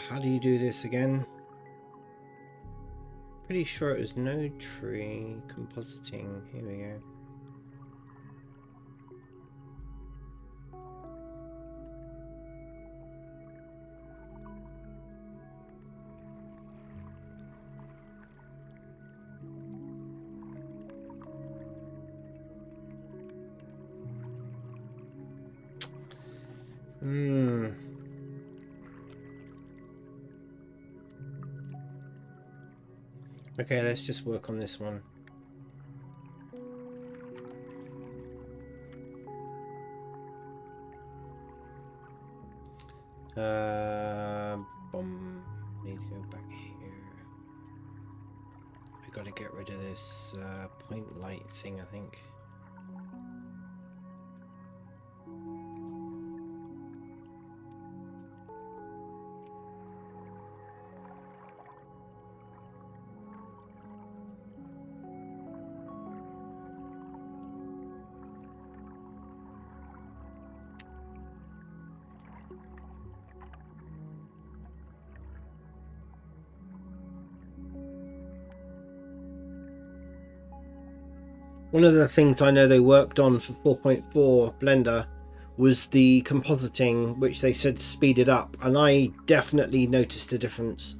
How do you do this again? Pretty sure it was no tree compositing. Here we go. Hmm. Okay, let's just work on this one. Bomb. Need to go back here. I gotta get rid of this point light thing, I think. One of the things I know they worked on for 4.4 Blender was the compositing, which they said speeded up, and I definitely noticed a difference.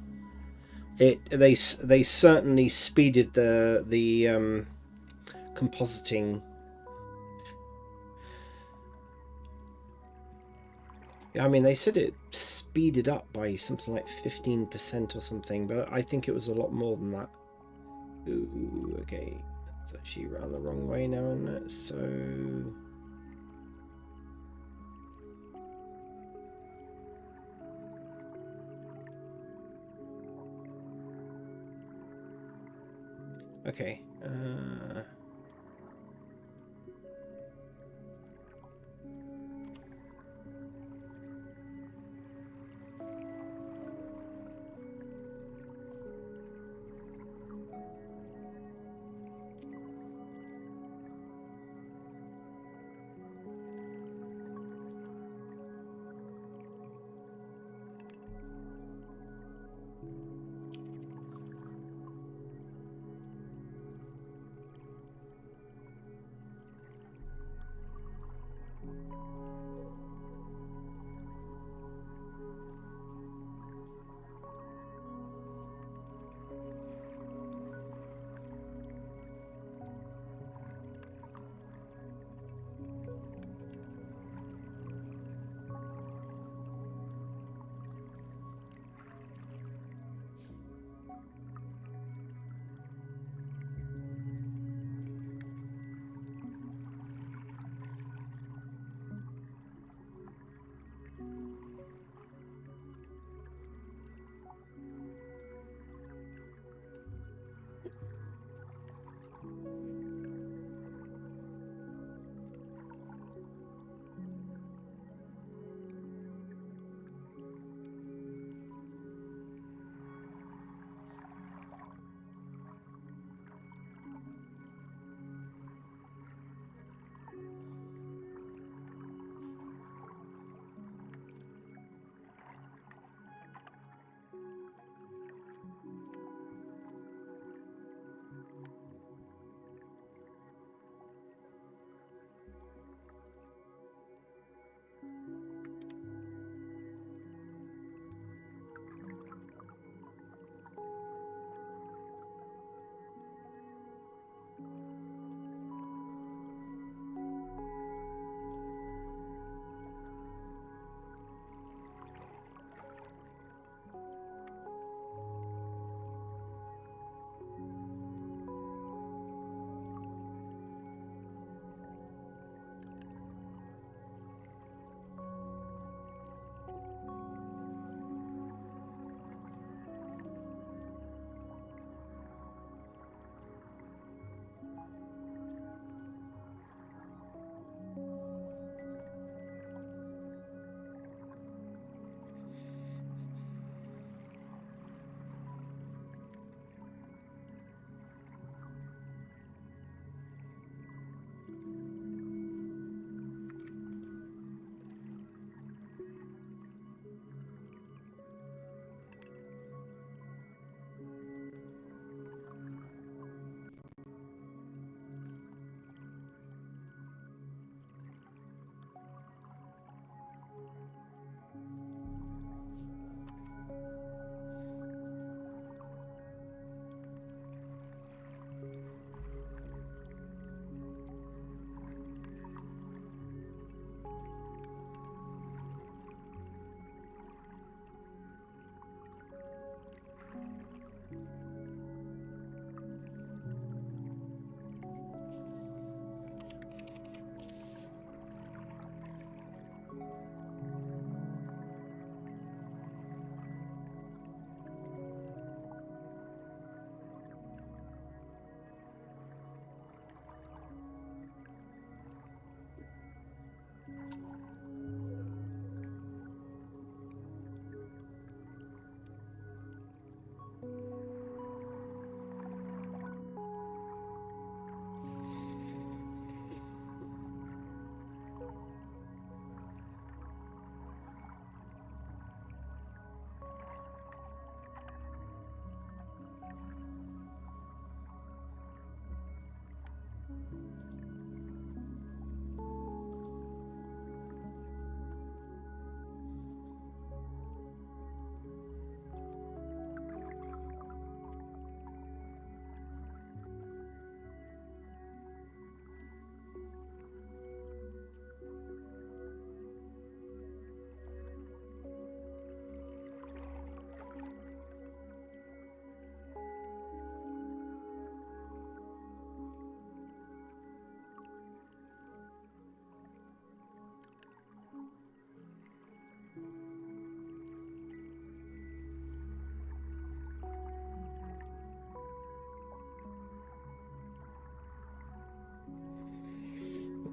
They certainly speeded the compositing. I mean, they said it speeded up by something like 15% or something, but I think it was a lot more than that. Ooh, okay. It's actually around the wrong way now, isn't it? So... Okay.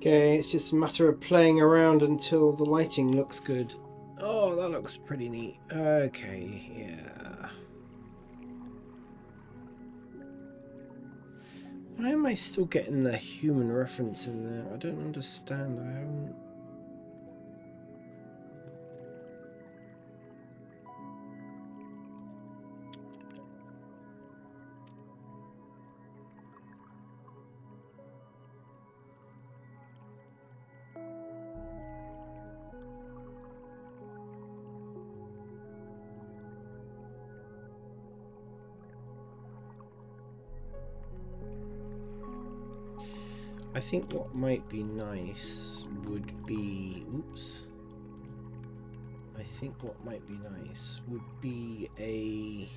Okay, it's just a matter of playing around until the lighting looks good. Oh, that looks pretty neat. Okay, yeah. Why am I still getting the human reference in there? I don't understand. I haven't... I think what might be nice would be... Oops. I think what might be nice would be a...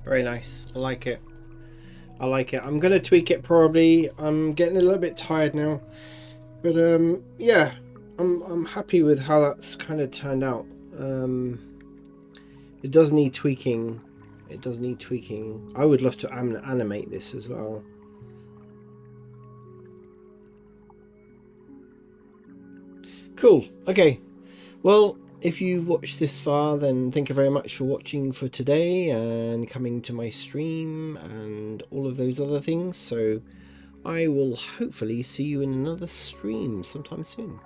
Very nice. I like it. I like it. I'm gonna tweak it probably. I'm getting a little bit tired now, but yeah, I'm happy with how that's kind of turned out. It does need tweaking. It does need tweaking. I would love to animate this as well. Cool. Okay. Well, if you've watched this far, then thank you very much for watching for today and coming to my stream and all of those other things. So I will hopefully see you in another stream sometime soon.